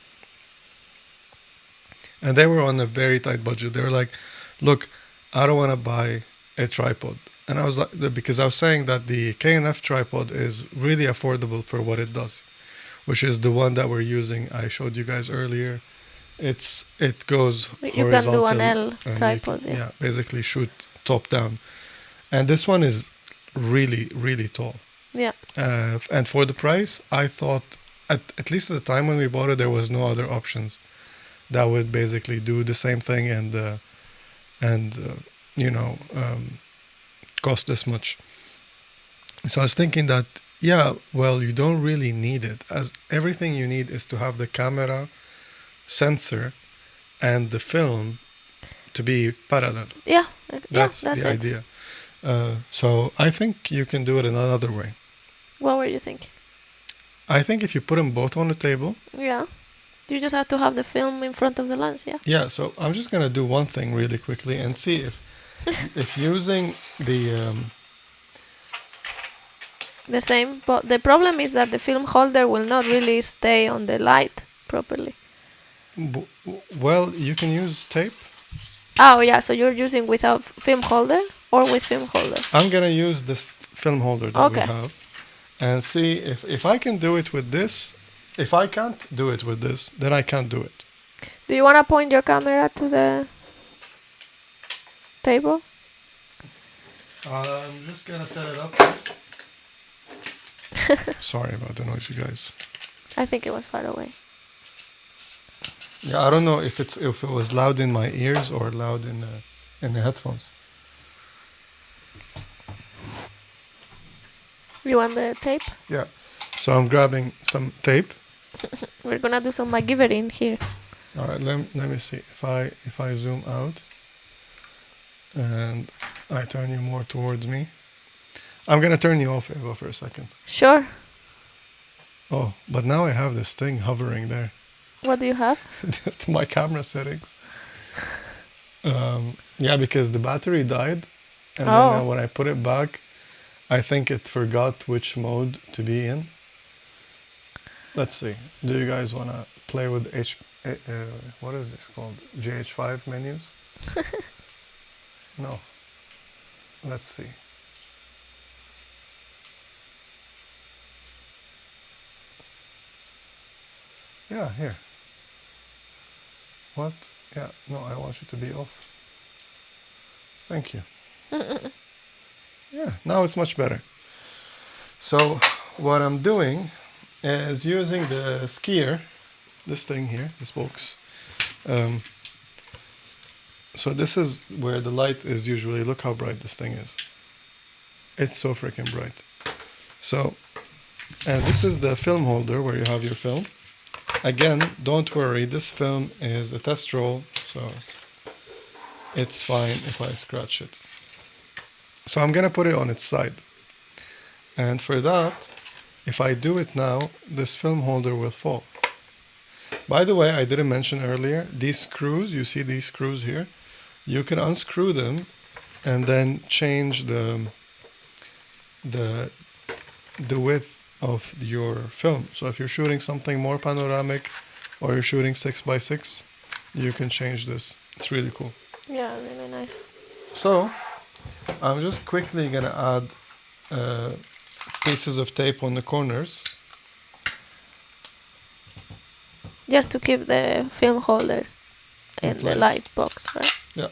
and they were on a very tight budget. They were like, look, I don't want to buy a tripod. And I was like, because I was saying that the K&F tripod is really affordable for what it does, which is the one that we're using. I showed you guys earlier. It goes You can do an horizontal, L and tripod. you can, yeah, basically shoot top down. And this one is really, really tall. Yeah. And for the price, I thought, at least at the time when we bought it, there was no other options that would basically do the same thing and you know, cost this much. So I was thinking that, yeah, well, you don't really need it, as everything you need is to have the camera, sensor, and the film to be parallel. Yeah. That's That's the it. idea. So I think you can do it another way. What were you thinking? I think if you put them both on the table. Yeah. You just have to have the film in front of the lens. Yeah. Yeah, so I'm just gonna do one thing really quickly and see if using the same, but the problem is that the film holder will not really stay on the light properly. well, you can use tape. Oh yeah, so you're using without film holder or with film holder? I'm gonna use this film holder that we Okay. have and see if I can do it with this. If I can't do it with this, then I can't do it. Do you want to point your camera to the table? I'm just gonna set it up first. Sorry about the noise, you guys. I think it was far away. Yeah, I don't know if it was loud in my ears or loud in the headphones. You want the tape? Yeah. So I'm grabbing some tape. We're gonna do some MacGyver here. All right. Let me see if I zoom out and I turn you more towards me. I'm gonna turn you off, Eva, for a second. Sure. Oh, but now I have this thing hovering there. What do you have? My camera settings. Yeah, because the battery died, and then when I put it back, I think it forgot which mode to be in. Let's see. Do you guys want to play with what is this called? GH5 menus? No. Let's see. Yeah, here. What? Yeah, no, I want you to be off. Thank you. Yeah, now it's much better. So what I'm doing is using the skier, this thing here, this box. So this is where the light is usually. Look how bright this thing is. It's so freaking bright. So, and this is the film holder where you have your film. Again, don't worry, this film is a test roll, so it's fine if I scratch it. So I'm gonna put it on its side. And for that, if I do it now, this film holder will fall. By the way, I didn't mention earlier, these screws, you see these screws here? You can unscrew them and then change the width of your film. So if you're shooting something more panoramic or you're shooting 6x6, you can change this. It's really cool. Yeah, really nice. So I'm just quickly gonna add pieces of tape on the corners. Just to keep the film holder in the place. light box, right? Yeah.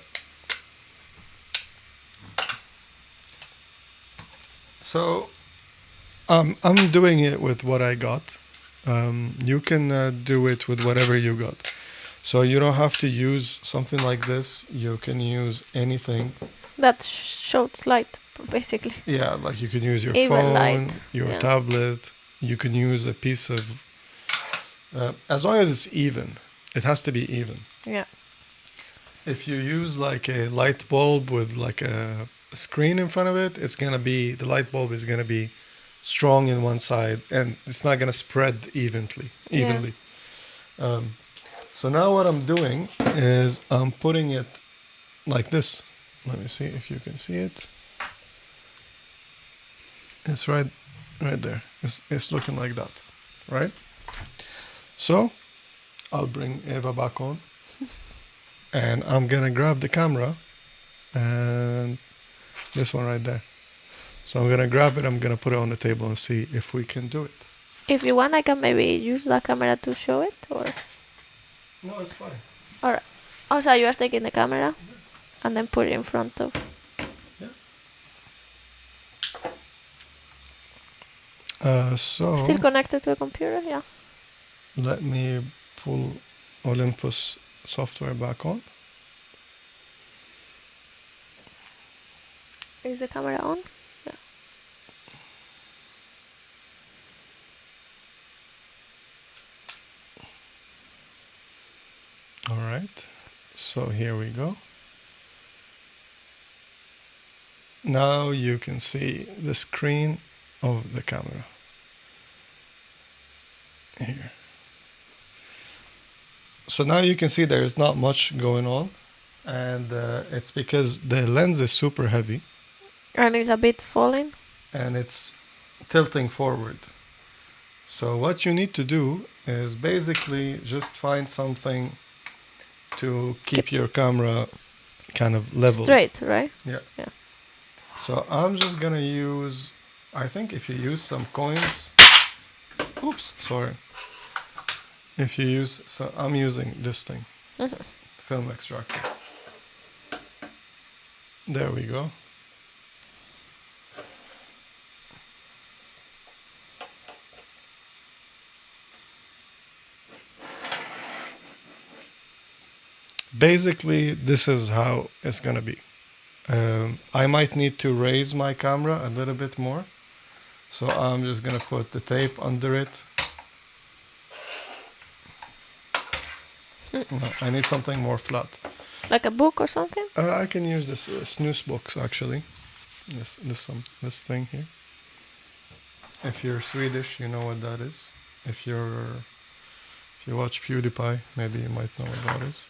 So I'm doing it with what I got. You can do it with whatever you got. So you don't have to use something like this. You can use anything. That shoots light, basically. Yeah, like you can use your Even phone, light, your yeah. tablet. You can use a piece of... as long as it's even. It has to be even. Yeah. If you use like a light bulb with like a screen in front of it, it's gonna be, the light bulb is gonna be strong in one side and it's not gonna spread evenly. So now what I'm doing is I'm putting it like this. Let me see if you can see it. It's right there. It's looking like that, right? So I'll bring Eva back on and I'm gonna grab the camera and This one right there. So I'm gonna grab it, I'm gonna put it on the table and see if we can do it. If you want, I can maybe use the camera to show it, or... No, it's fine. Alright. Also, you are taking the camera and then put it in front of... So Still connected to a computer, yeah. let me pull Olympus software back on. Is the camera on? Yeah. All right, so here we go. Now you can see the screen of the camera here. So now you can see there is not much going on, and it's because the lens is super heavy And it's a bit falling. and it's tilting forward. So what you need to do is basically just find something to keep your camera kind of level. Straight, right? Yeah. Yeah. So I'm just gonna use, I think if you use some coins, oops, sorry. If you use, so I'm using this thing, film extractor. There we go. Basically, this is how it's gonna be. I might need to raise my camera a little bit more. So I'm just gonna put the tape under it. No, I need something more flat. Like a book or something? I can use this snooze box actually. This thing here. If you're Swedish, you know what that is. If you watch PewDiePie, maybe you might know what that is.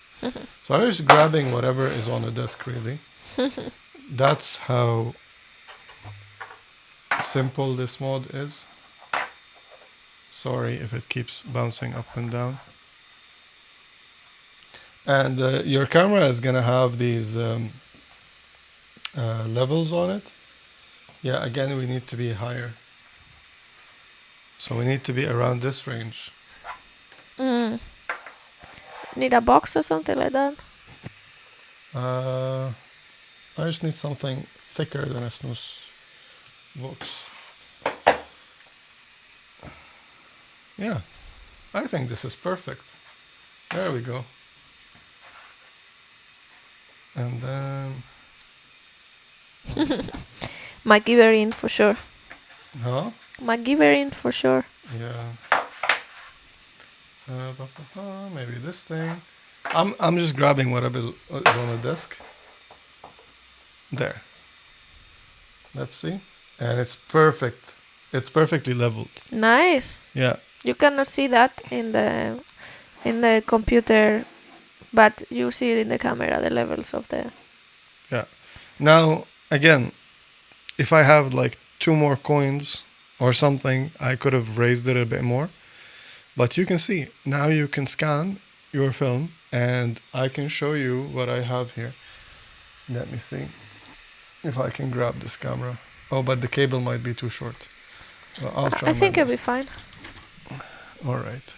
So I'm just grabbing whatever is on the desk really. That's how simple this mod is. Sorry if it keeps bouncing up and down. And your camera is gonna have these levels on it. Yeah, again, we need to be higher. So we need to be around this range. Need a box or something like that? I just need something thicker than a snooze box. Yeah, I think this is perfect. There we go. And then... McGivering for sure. Huh? McGivering for sure. Yeah. Maybe this thing. I'm just grabbing whatever is on the desk. There. Let's see. And it's perfect. It's perfectly leveled. Nice. Yeah. You cannot see that in the computer, but you see it in the camera, the levels of the... Yeah. Now, again, if I have like 2 more coins or something, I could have raised it a bit more. But you can see, now you can scan your film and I can show you what I have here. Let me see if I can grab this camera. Oh, but the cable might be too short. So I'll try. I think it'll be fine. All right.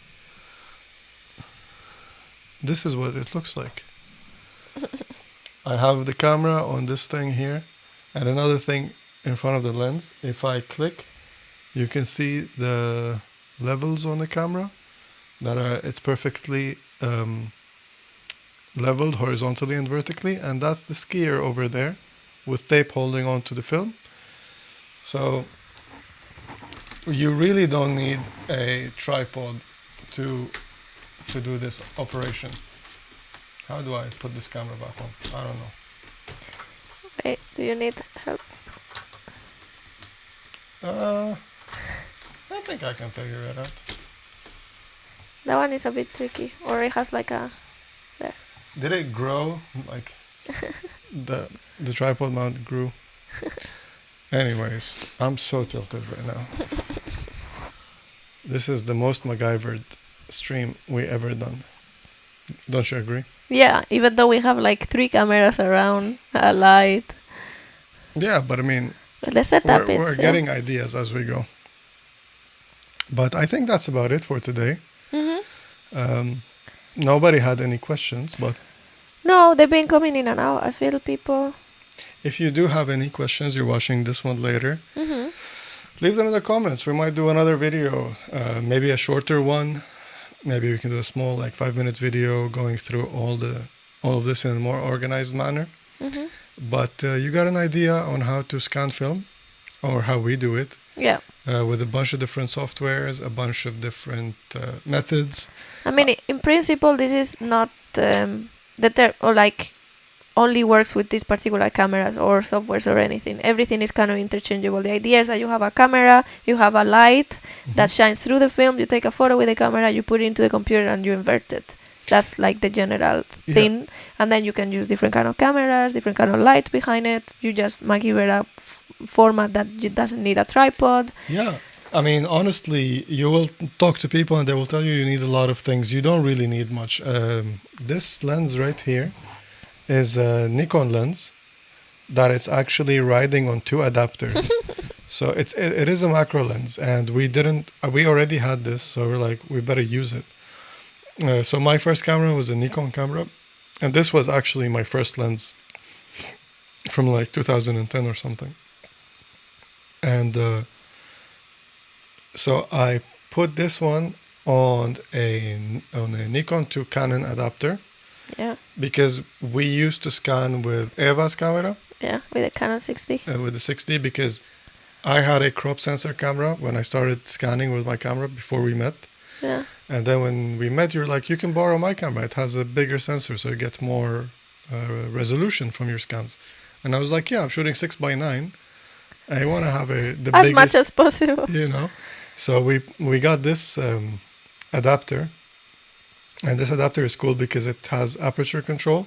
This is what it looks like. I have the camera on this thing here and another thing in front of the lens. If I click, you can see the levels on the camera that are, it's perfectly leveled horizontally and vertically, and that's the skier over there with tape holding on to the film. So you really don't need a tripod to do this operation. How do I put this camera back on? I don't know. Wait, do you need help? I think I can figure it out. That one is a bit tricky, or it has like a... There. Did it grow? Like the tripod mount grew? Anyways, I'm so tilted right now. This is the most MacGyvered stream we ever done. Don't you agree? Yeah, even though we have like 3 cameras around, a light. Yeah, but I mean, But the setup we're is getting ideas as we go. But I think that's about it for today. Nobody had any questions, but No, they've been coming in and out. I feel people. if you do have any questions, you're watching this one later, Mm-hmm. leave them in the comments. We might do another video, maybe a shorter one. Maybe we can do a small, like 5 minute video going through all of this in a more organized manner. Mm-hmm. But you got an idea on how to scan film, or how we do it, Yeah. with a bunch of different softwares, a bunch of different methods. I mean, in principle, this is not or like only works with these particular cameras or softwares or anything. Everything is kind of interchangeable. The idea is that you have a camera, you have a light that shines through the film. You take a photo with the camera, you put it into the computer, and you invert it. That's like the general thing. And then you can use different kind of cameras, different kind of lights behind it. You just might give it a format that doesn't need a tripod. Yeah. I mean, honestly, you will talk to people and they will tell you need a lot of things. You don't really need much. This lens right here is a Nikon lens that it's actually riding on 2 adapters. So it is a macro lens, and we already had this, so we're like, we better use it. So my first camera was a Nikon camera, and this was actually my first lens from like 2010 or something. And so I put this one on a Nikon to Canon adapter. Yeah. Because we used to scan with Eva's camera. Yeah, with a Canon 60. With the 60, because I had a crop sensor camera when I started scanning with my camera before we met. Yeah. And then when we met, you're like, you can borrow my camera. It has a bigger sensor, so you get more resolution from your scans. And I was like, yeah, I'm shooting 6x9. I want to have the as biggest, much as possible. you know. So we got this adapter. And this adapter is cool because it has aperture control.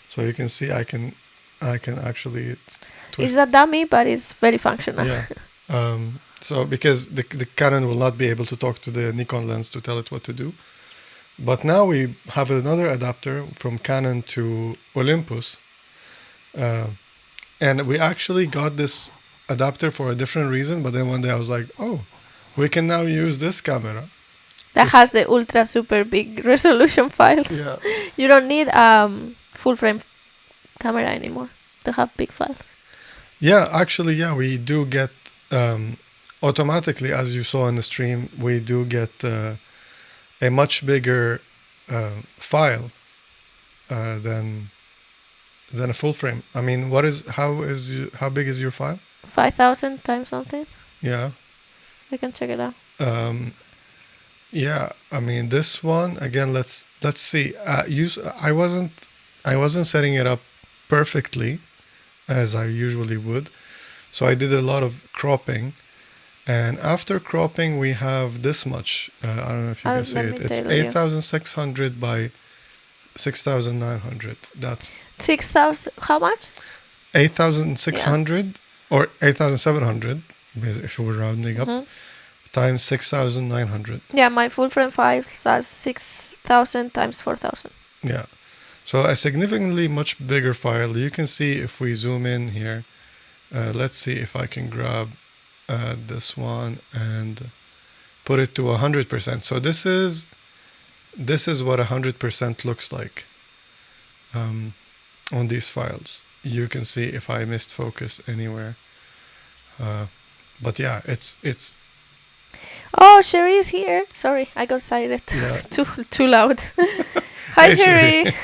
So you can see I can actually twist. It's a dummy, but it's very functional. Yeah. So because the Canon will not be able to talk to the Nikon lens to tell it what to do. But now we have another adapter from Canon to Olympus. And we actually got this adapter for a different reason. But then one day I was like, oh, we can now use this camera. That has the ultra super big resolution files. Yeah. You don't need full frame camera anymore to have big files. Yeah, actually, yeah, we do get automatically, as you saw in the stream, we do get a much bigger file than a full frame. I mean, how big is your file? 5,000 times something. Yeah. I can check it out. Yeah, I mean, this one again. Let's see. I wasn't setting it up perfectly as I usually would, so I did a lot of cropping. And after cropping, we have this much. I don't know if you can see it. It's 8,600 by 6,900. That's 6,000. How much? 8,600 or 8,700, if we're rounding up, times 6,900. Yeah, my full frame files are 6,000 times 4,000. Yeah. So a significantly much bigger file. You can see if we zoom in here. Let's see if I can grab this one and put it to 100%. So this is what 100% looks like on these files. You can see if I missed focus anywhere. But yeah, it's. Oh, Sherry is here. Sorry, I got excited. Yeah. too loud. Hi, Hey, Sherry.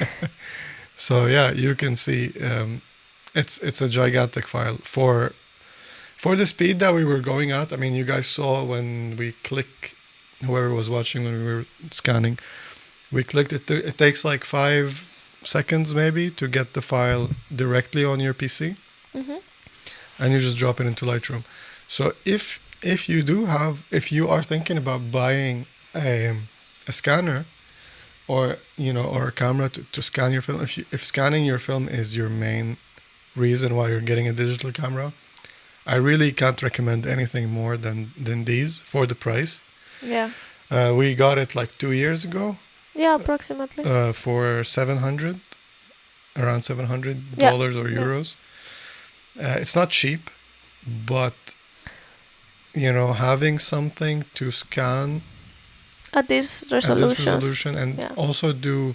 So yeah, you can see it's a gigantic file for the speed that we were going at. I mean, you guys saw when we click, whoever was watching when we were scanning, we clicked it. It takes like 5 seconds maybe to get the file directly on your PC, and you just drop it into Lightroom. So if you are thinking about buying a scanner, or a camera to scan your film, if scanning your film is your main reason why you're getting a digital camera, I really can't recommend anything more than these for the price. Yeah. We got it like 2 years ago. Yeah, approximately. For around $700 or euros. It's not cheap, but having something to scan At this at this resolution. resolution and Yeah. also do,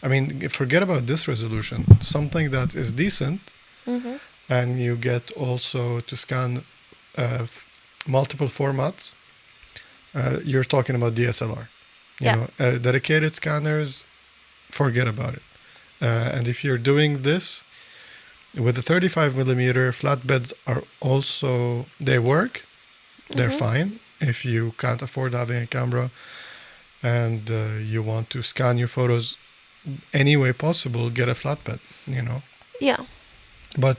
I mean, forget about this resolution, something that is decent, Mm-hmm. and you get also to scan multiple formats. You're talking about DSLR. Yeah. Dedicated scanners, forget about it. And if you're doing this with the 35 millimeter, flatbeds are also, they work. They're Mhm. fine if you can't afford having a camera and you want to scan your photos any way possible, get a flatbed, Yeah. But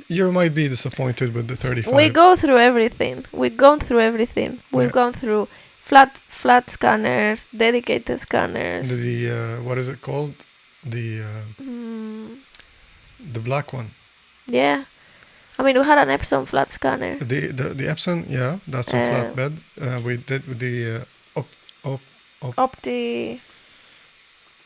you might be disappointed with the 35. We go through everything. We've gone through everything. We've Yeah. gone through flat scanners, dedicated scanners. The what is it called? The Mm, the black one. yeah. I mean, we had an Epson flat scanner. The Epson, yeah, that's a flatbed. We did with the Opti.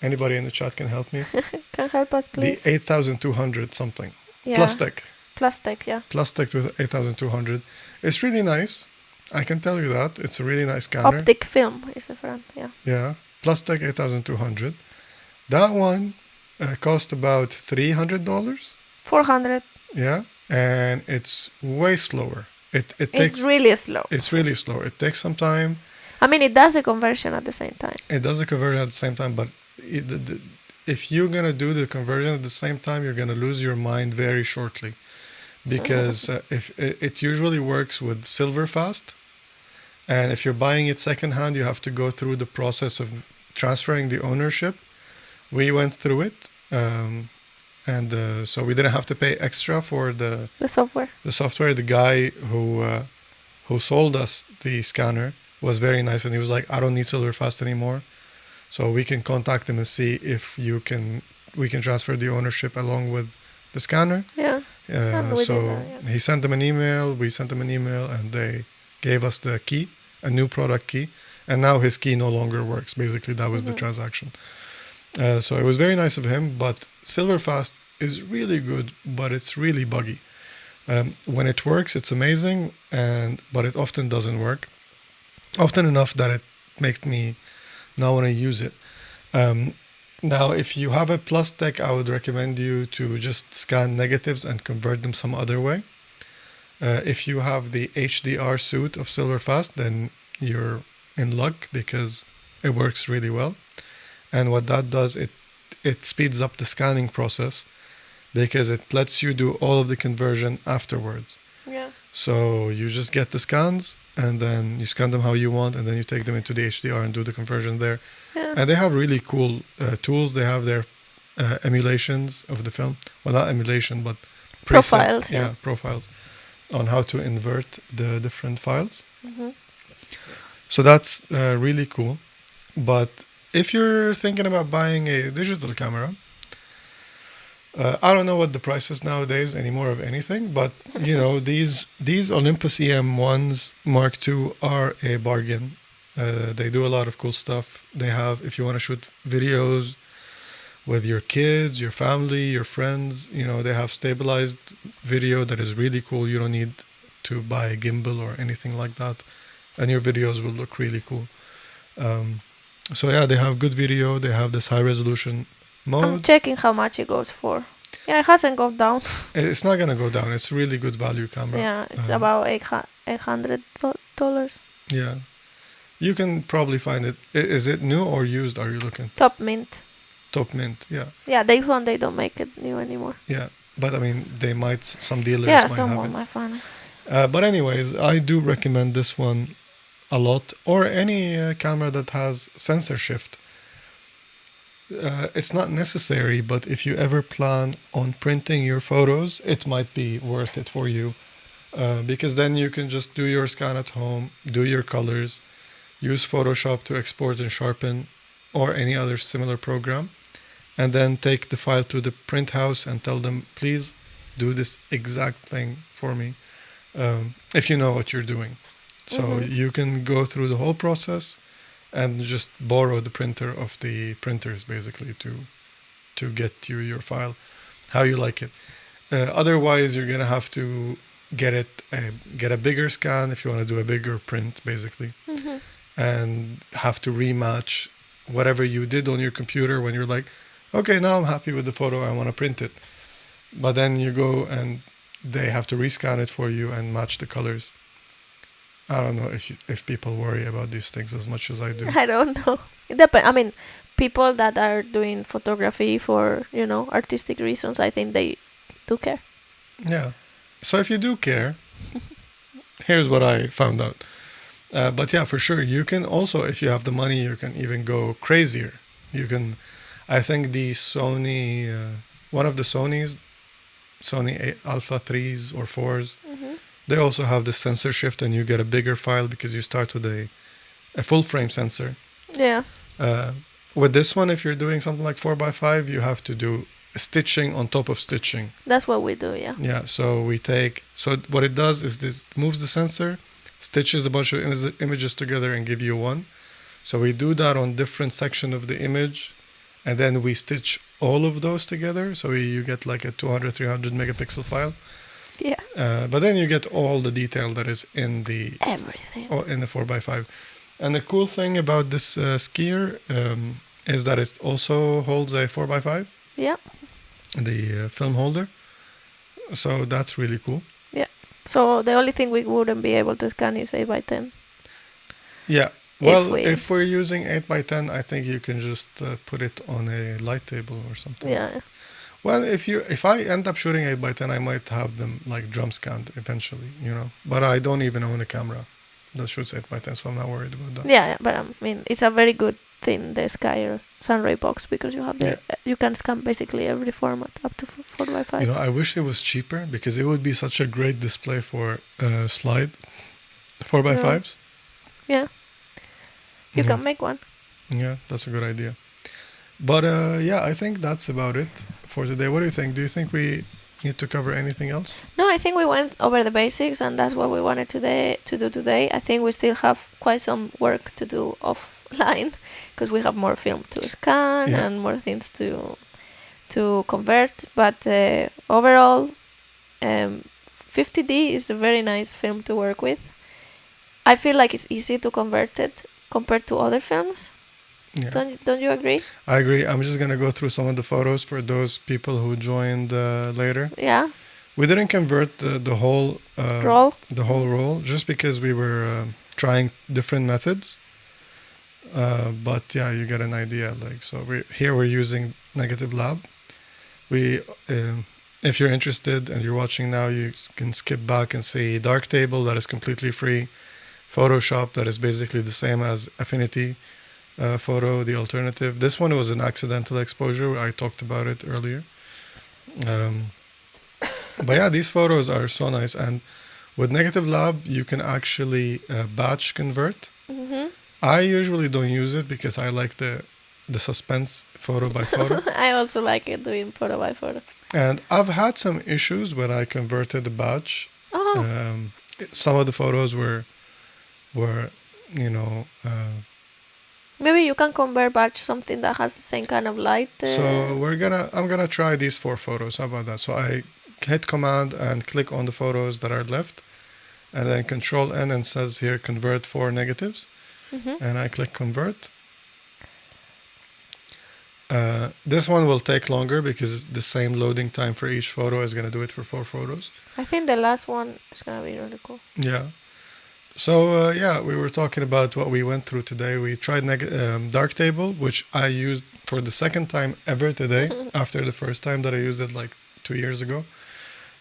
anybody in the chat can help me. Can help us, please. The 8200 something. Yeah. Plastic. Plastic, yeah. Plastic with 8200. It's really nice. I can tell you that. It's a really nice scanner. Optic film is the front, yeah. Yeah. Plastic 8200. That one cost about $300. 400. Yeah. And it's way slower. It takes. It's really slow. It's really slow. It takes some time. I mean, it does the conversion at the same time. It does the conversion at the same time, but if you're gonna do the conversion at the same time, you're gonna lose your mind very shortly, because if it usually works with Silverfast, and if you're buying it secondhand, you have to go through the process of transferring the ownership. We went through it, and so we didn't have to pay extra for the software. The software. The guy who sold us the scanner was very nice, and he was like, "I don't need Silverfast anymore." So we can contact them and see if we can transfer the ownership along with the scanner. Yeah. He sent them an email, we sent them an email, and they gave us the key, a new product key. And now his key no longer works. Basically, that was the transaction. So it was very nice of him, but Silverfast is really good, but it's really buggy. When it works, it's amazing, but it often doesn't work. Often enough that it makes me not want to use it. Now, if you have a Plustek, I would recommend you to just scan negatives and convert them some other way. If you have the HDR suite of Silverfast, then you're in luck because it works really well. And what that does, it speeds up the scanning process because it lets you do all of the conversion afterwards. Yeah. So you just get the scans and then you scan them how you want, and then you take them into the HDR and do the conversion there. Yeah. And they have really cool tools. They have their emulations of the film. Well, not emulation, but Profiles. Yeah, profiles on how to invert the different files. Mm-hmm. So that's really cool. But if you're thinking about buying a digital camera, I don't know what the price is nowadays anymore of anything, but these Olympus EM1MKii are a bargain. They do a lot of cool stuff. They have, if you want to shoot videos with your kids, your family, your friends, they have stabilized video that is really cool. You don't need to buy a gimbal or anything like that, and your videos will look really cool. So yeah, they have good video. They have this high resolution mode. I'm checking how much it goes for. Yeah, it hasn't gone down. It's not gonna go down. It's a really good value camera. Yeah, it's about $800. Yeah, you can probably find it. Is it new or used? Are you looking? Top mint. Top mint. Yeah. Yeah, they don't make it new anymore. Yeah, but I mean, they might. Some dealers Yeah, might someone have might find it. it. But anyways, I do recommend this one a lot, or any camera that has sensor shift. It's not necessary, but if you ever plan on printing your photos, it might be worth it for you, because then you can just do your scan at home, do your colors, use Photoshop to export and sharpen, or any other similar program, and then take the file to the print house and tell them, please do this exact thing for me, if you know what you're doing. So you can go through the whole process and just borrow the printer of the printers, basically, to get you your file how you like it. Otherwise, you're gonna have to get a bigger scan if you want to do a bigger print, basically, Mm-hmm. and have to rematch whatever you did on your computer when you're like, okay, now I'm happy with the photo, I want to print it. But then you go and they have to rescan it for you and match the colors. I don't know if people worry about these things as much as I do. I don't know. It depends. I mean, people that are doing photography for, artistic reasons, I think they do care. Yeah. So if you do care, here's what I found out. But yeah, for sure, you can also, if you have the money, you can even go crazier. You can, I think the Sony, one of the Sony's, Sony Alpha 3s or 4s, Mm-hmm. they also have the sensor shift and you get a bigger file because you start with a full frame sensor. Yeah. With this one, if you're doing something like 4x5, you have to do stitching on top of stitching. That's what we do, yeah. Yeah, so what it does is this moves the sensor, stitches a bunch of images together and give you one. So we do that on different section of the image, and then we stitch all of those together. So you get like a 200, 300 megapixel file. Yeah. But then you get all the detail that is in the Everything. in the 4x5. And the cool thing about this skier is that it also holds a 4x5, Yeah. the film holder. So that's really cool. So the only thing we wouldn't be able to scan is 8x10. Yeah. Well, we- if we're using 8x10, I think you can just put it on a light table or something. Yeah. Well, if I end up shooting 8x10, I might have them like drum scanned eventually, But I don't even own a camera that shoots 8x10, so I'm not worried about that. Yeah, but I mean, it's a very good thing, the Sky SunrayBox, because you have you can scan basically every format up to 4x5. I wish it was cheaper because it would be such a great display for slide 4x5s. Yeah. You Mhm. can make one. Yeah, that's a good idea. But yeah, I think that's about it for today. What do you think? Do you think we need to cover anything else? No, I think we went over the basics, and that's what we wanted to do today. I think we still have quite some work to do offline because we have more film to scan and more things to convert. But overall, 50D is a very nice film to work with. I feel like it's easy to convert it compared to other films. Yeah. Don't you agree? I agree. I'm just gonna go through some of the photos for those people who joined later. Yeah. We didn't convert the whole Roll. the whole roll just because we were trying different methods. But yeah, you get an idea. Like so, we're using Negative Lab. If you're interested and you're watching now, you can skip back and see Darktable that is completely free, Photoshop that is basically the same as Affinity. Photo, the alternative. This one was an accidental exposure. I talked about it earlier. But yeah, these photos are so nice. And with Negative Lab, you can actually batch convert. Mm-hmm. I usually don't use it because I like the suspense photo by photo. I also like it doing photo by photo. And I've had some issues when I converted the batch. Oh. Some of the photos were Maybe you can convert back to something that has the same kind of light. So I'm gonna try these 4 photos. How about that? So I hit Command and click on the photos that are left, and then Control N and says here convert 4 negatives, and I click convert. This one will take longer because the same loading time for each photo is gonna do it for 4 photos. I think the last one is gonna be really cool. Yeah. So yeah, we were talking about what we went through today. We tried Darktable, which I used for the second time ever today, after the first time that I used it like 2 years ago.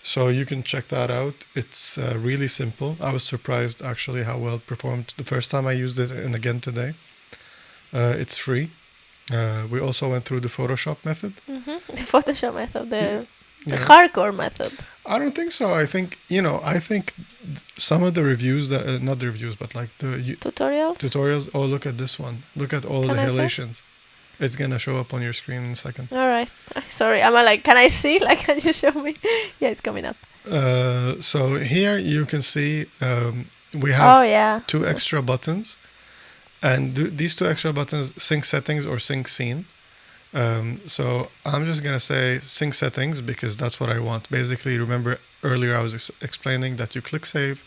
So you can check that out. It's really simple. I was surprised actually how well it performed the first time I used it and again today. It's free. We also went through the Photoshop method. The Photoshop method, the Yeah. hardcore method. I don't think so. I think some of the reviews that not the reviews, but like the Tutorials. Oh, look at this one. Look at all Can the I see? halations. It's gonna show up on your screen in a second. All right. Sorry, I'm like, can I see? Like, can you show me? Yeah, it's coming up. So here you can see we have Oh yeah. 2 extra buttons, and these 2 extra buttons sync settings or sync scene. So I'm just gonna say sync settings because that's what I want. Basically, remember earlier I was explaining that you click save,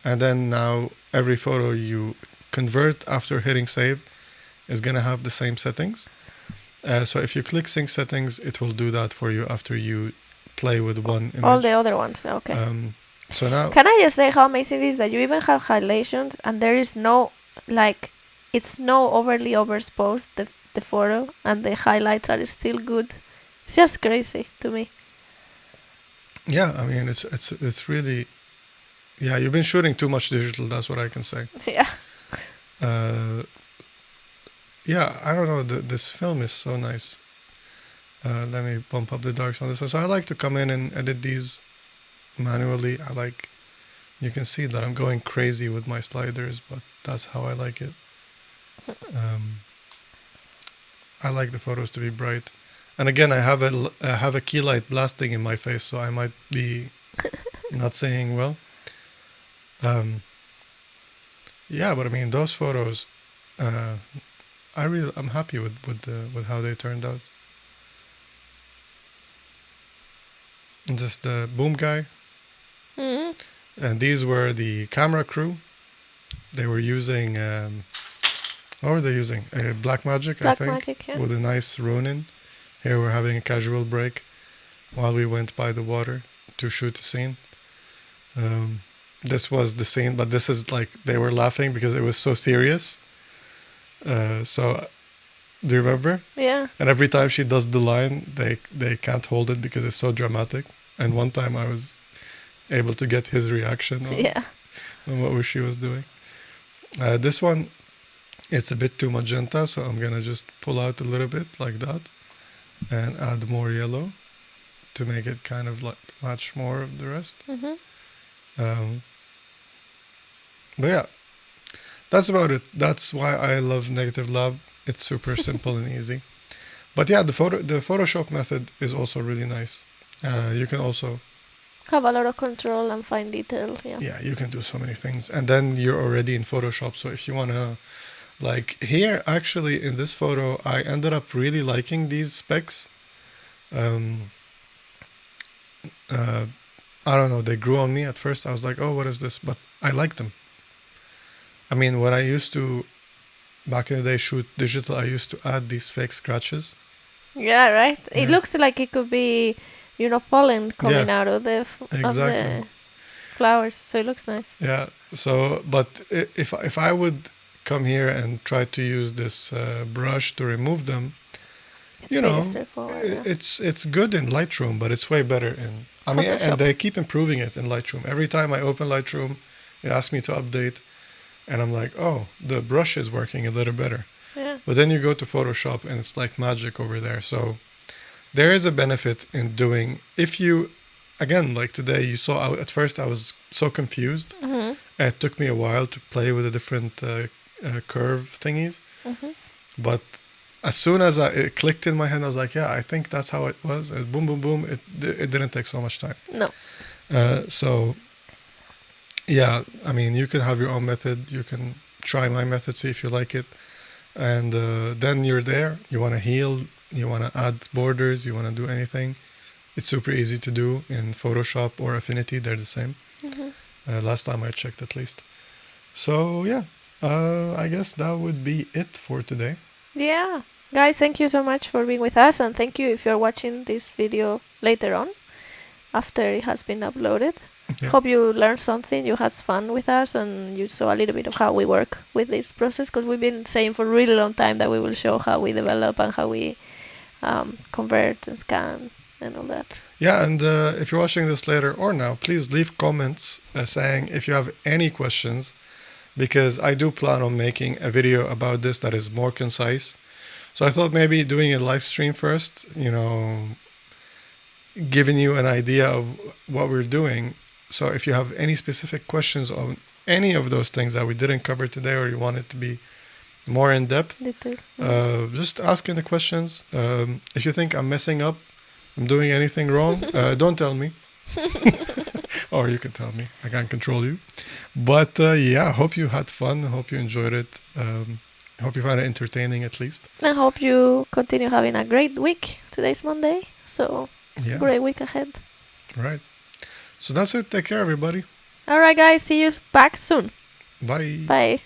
and then now every photo you convert after hitting save is gonna have the same settings. So if you click sync settings, it will do that for you after you play with one image. All the other ones, okay. So now, can I just say how amazing it is that you even have highlights and there is no, like, it's no overly overexposed, the photo, and the highlights are still good. It's just crazy to me. yeah, I mean, it's really, yeah, you've been shooting too much digital, that's what I can say. Yeah. Yeah, I don't know, this film is so nice. Let me bump up the darks on this one. So I like to come in and edit these manually. You can see that I'm going crazy with my sliders, but that's how I like it. I like the photos to be bright. And again, I have a key light blasting in my face, so I might be not saying well. Yeah, but I mean, those photos, I'm happy with how they turned out. This the boom guy. Mm-hmm. And these were the camera crew. They were using, what were they using? Blackmagic, I think, Blackmagic, yeah. with a nice Ronin. Here we're having a casual break while we went by the water to shoot the scene. This was the scene, but this is like, they were laughing because it was so serious. So, do you remember? Yeah. And every time she does the line, they can't hold it because it's so dramatic. And one time I was able to get his reaction on what she was doing. This one, it's a bit too magenta, so I'm gonna just pull out a little bit like that and add more yellow to make it kind of like match more of the rest. Mm-hmm. But yeah, that's about it. That's why I love Negative Lab. It's super simple and easy. But yeah, the Photoshop method is also really nice. You can also have a lot of control and fine detail. Yeah, you can do so many things. And then you're already in Photoshop. So if you want to, like here, actually in this photo, I ended up really liking these specs. I don't know, they grew on me at first. I was like, oh, what is this? But I liked them. I mean, when I used to, back in the day, shoot digital, I used to add these fake scratches. Yeah, right? Yeah. It looks like it could be, pollen coming out of the flowers. So it looks nice. Yeah. So, but if I would come here and try to use this brush to remove them, it's good in Lightroom, but it's way better in, and they keep improving it in Lightroom. Every time I open Lightroom, it asks me to update. And I'm like, oh, the brush is working a little better. Yeah. But then you go to Photoshop and it's like magic over there. So there is a benefit in doing, if you, again, like today, you saw, at first I was so confused. Mm-hmm. It took me a while to play with the different curve thingies. Mm-hmm. But as soon as it clicked in my head, I was like, yeah, I think that's how it was. And boom, boom, boom. It didn't take so much time. No. So... yeah, I mean, you can have your own method. You can try my method, see if you like it. And then you're there. You want to heal. You want to add borders. You want to do anything. It's super easy to do in Photoshop or Affinity. They're the same. Mm-hmm. Last time I checked, at least. So, yeah, I guess that would be it for today. Yeah. Guys, thank you so much for being with us. And thank you if you're watching this video later on, after it has been uploaded. Yeah. Hope you learned something, you had fun with us, and you saw a little bit of how we work with this process, because we've been saying for a really long time that we will show how we develop and how we convert and scan and all that. Yeah, and if you're watching this later or now, please leave comments saying if you have any questions, because I do plan on making a video about this that is more concise. So I thought maybe doing a live stream first, giving you an idea of what we're doing. So if you have any specific questions on any of those things that we didn't cover today, or you want it to be more in depth, just ask in the questions. If you think I'm messing up, I'm doing anything wrong, don't tell me. Or you can tell me. I can't control you. But yeah, hope you had fun. Hope you enjoyed it. I hope you find it entertaining at least. I hope you continue having a great week. Today's Monday, so Yeah. great week ahead. Right. So that's it. Take care, everybody. Alright, guys, see you back soon. Bye. Bye.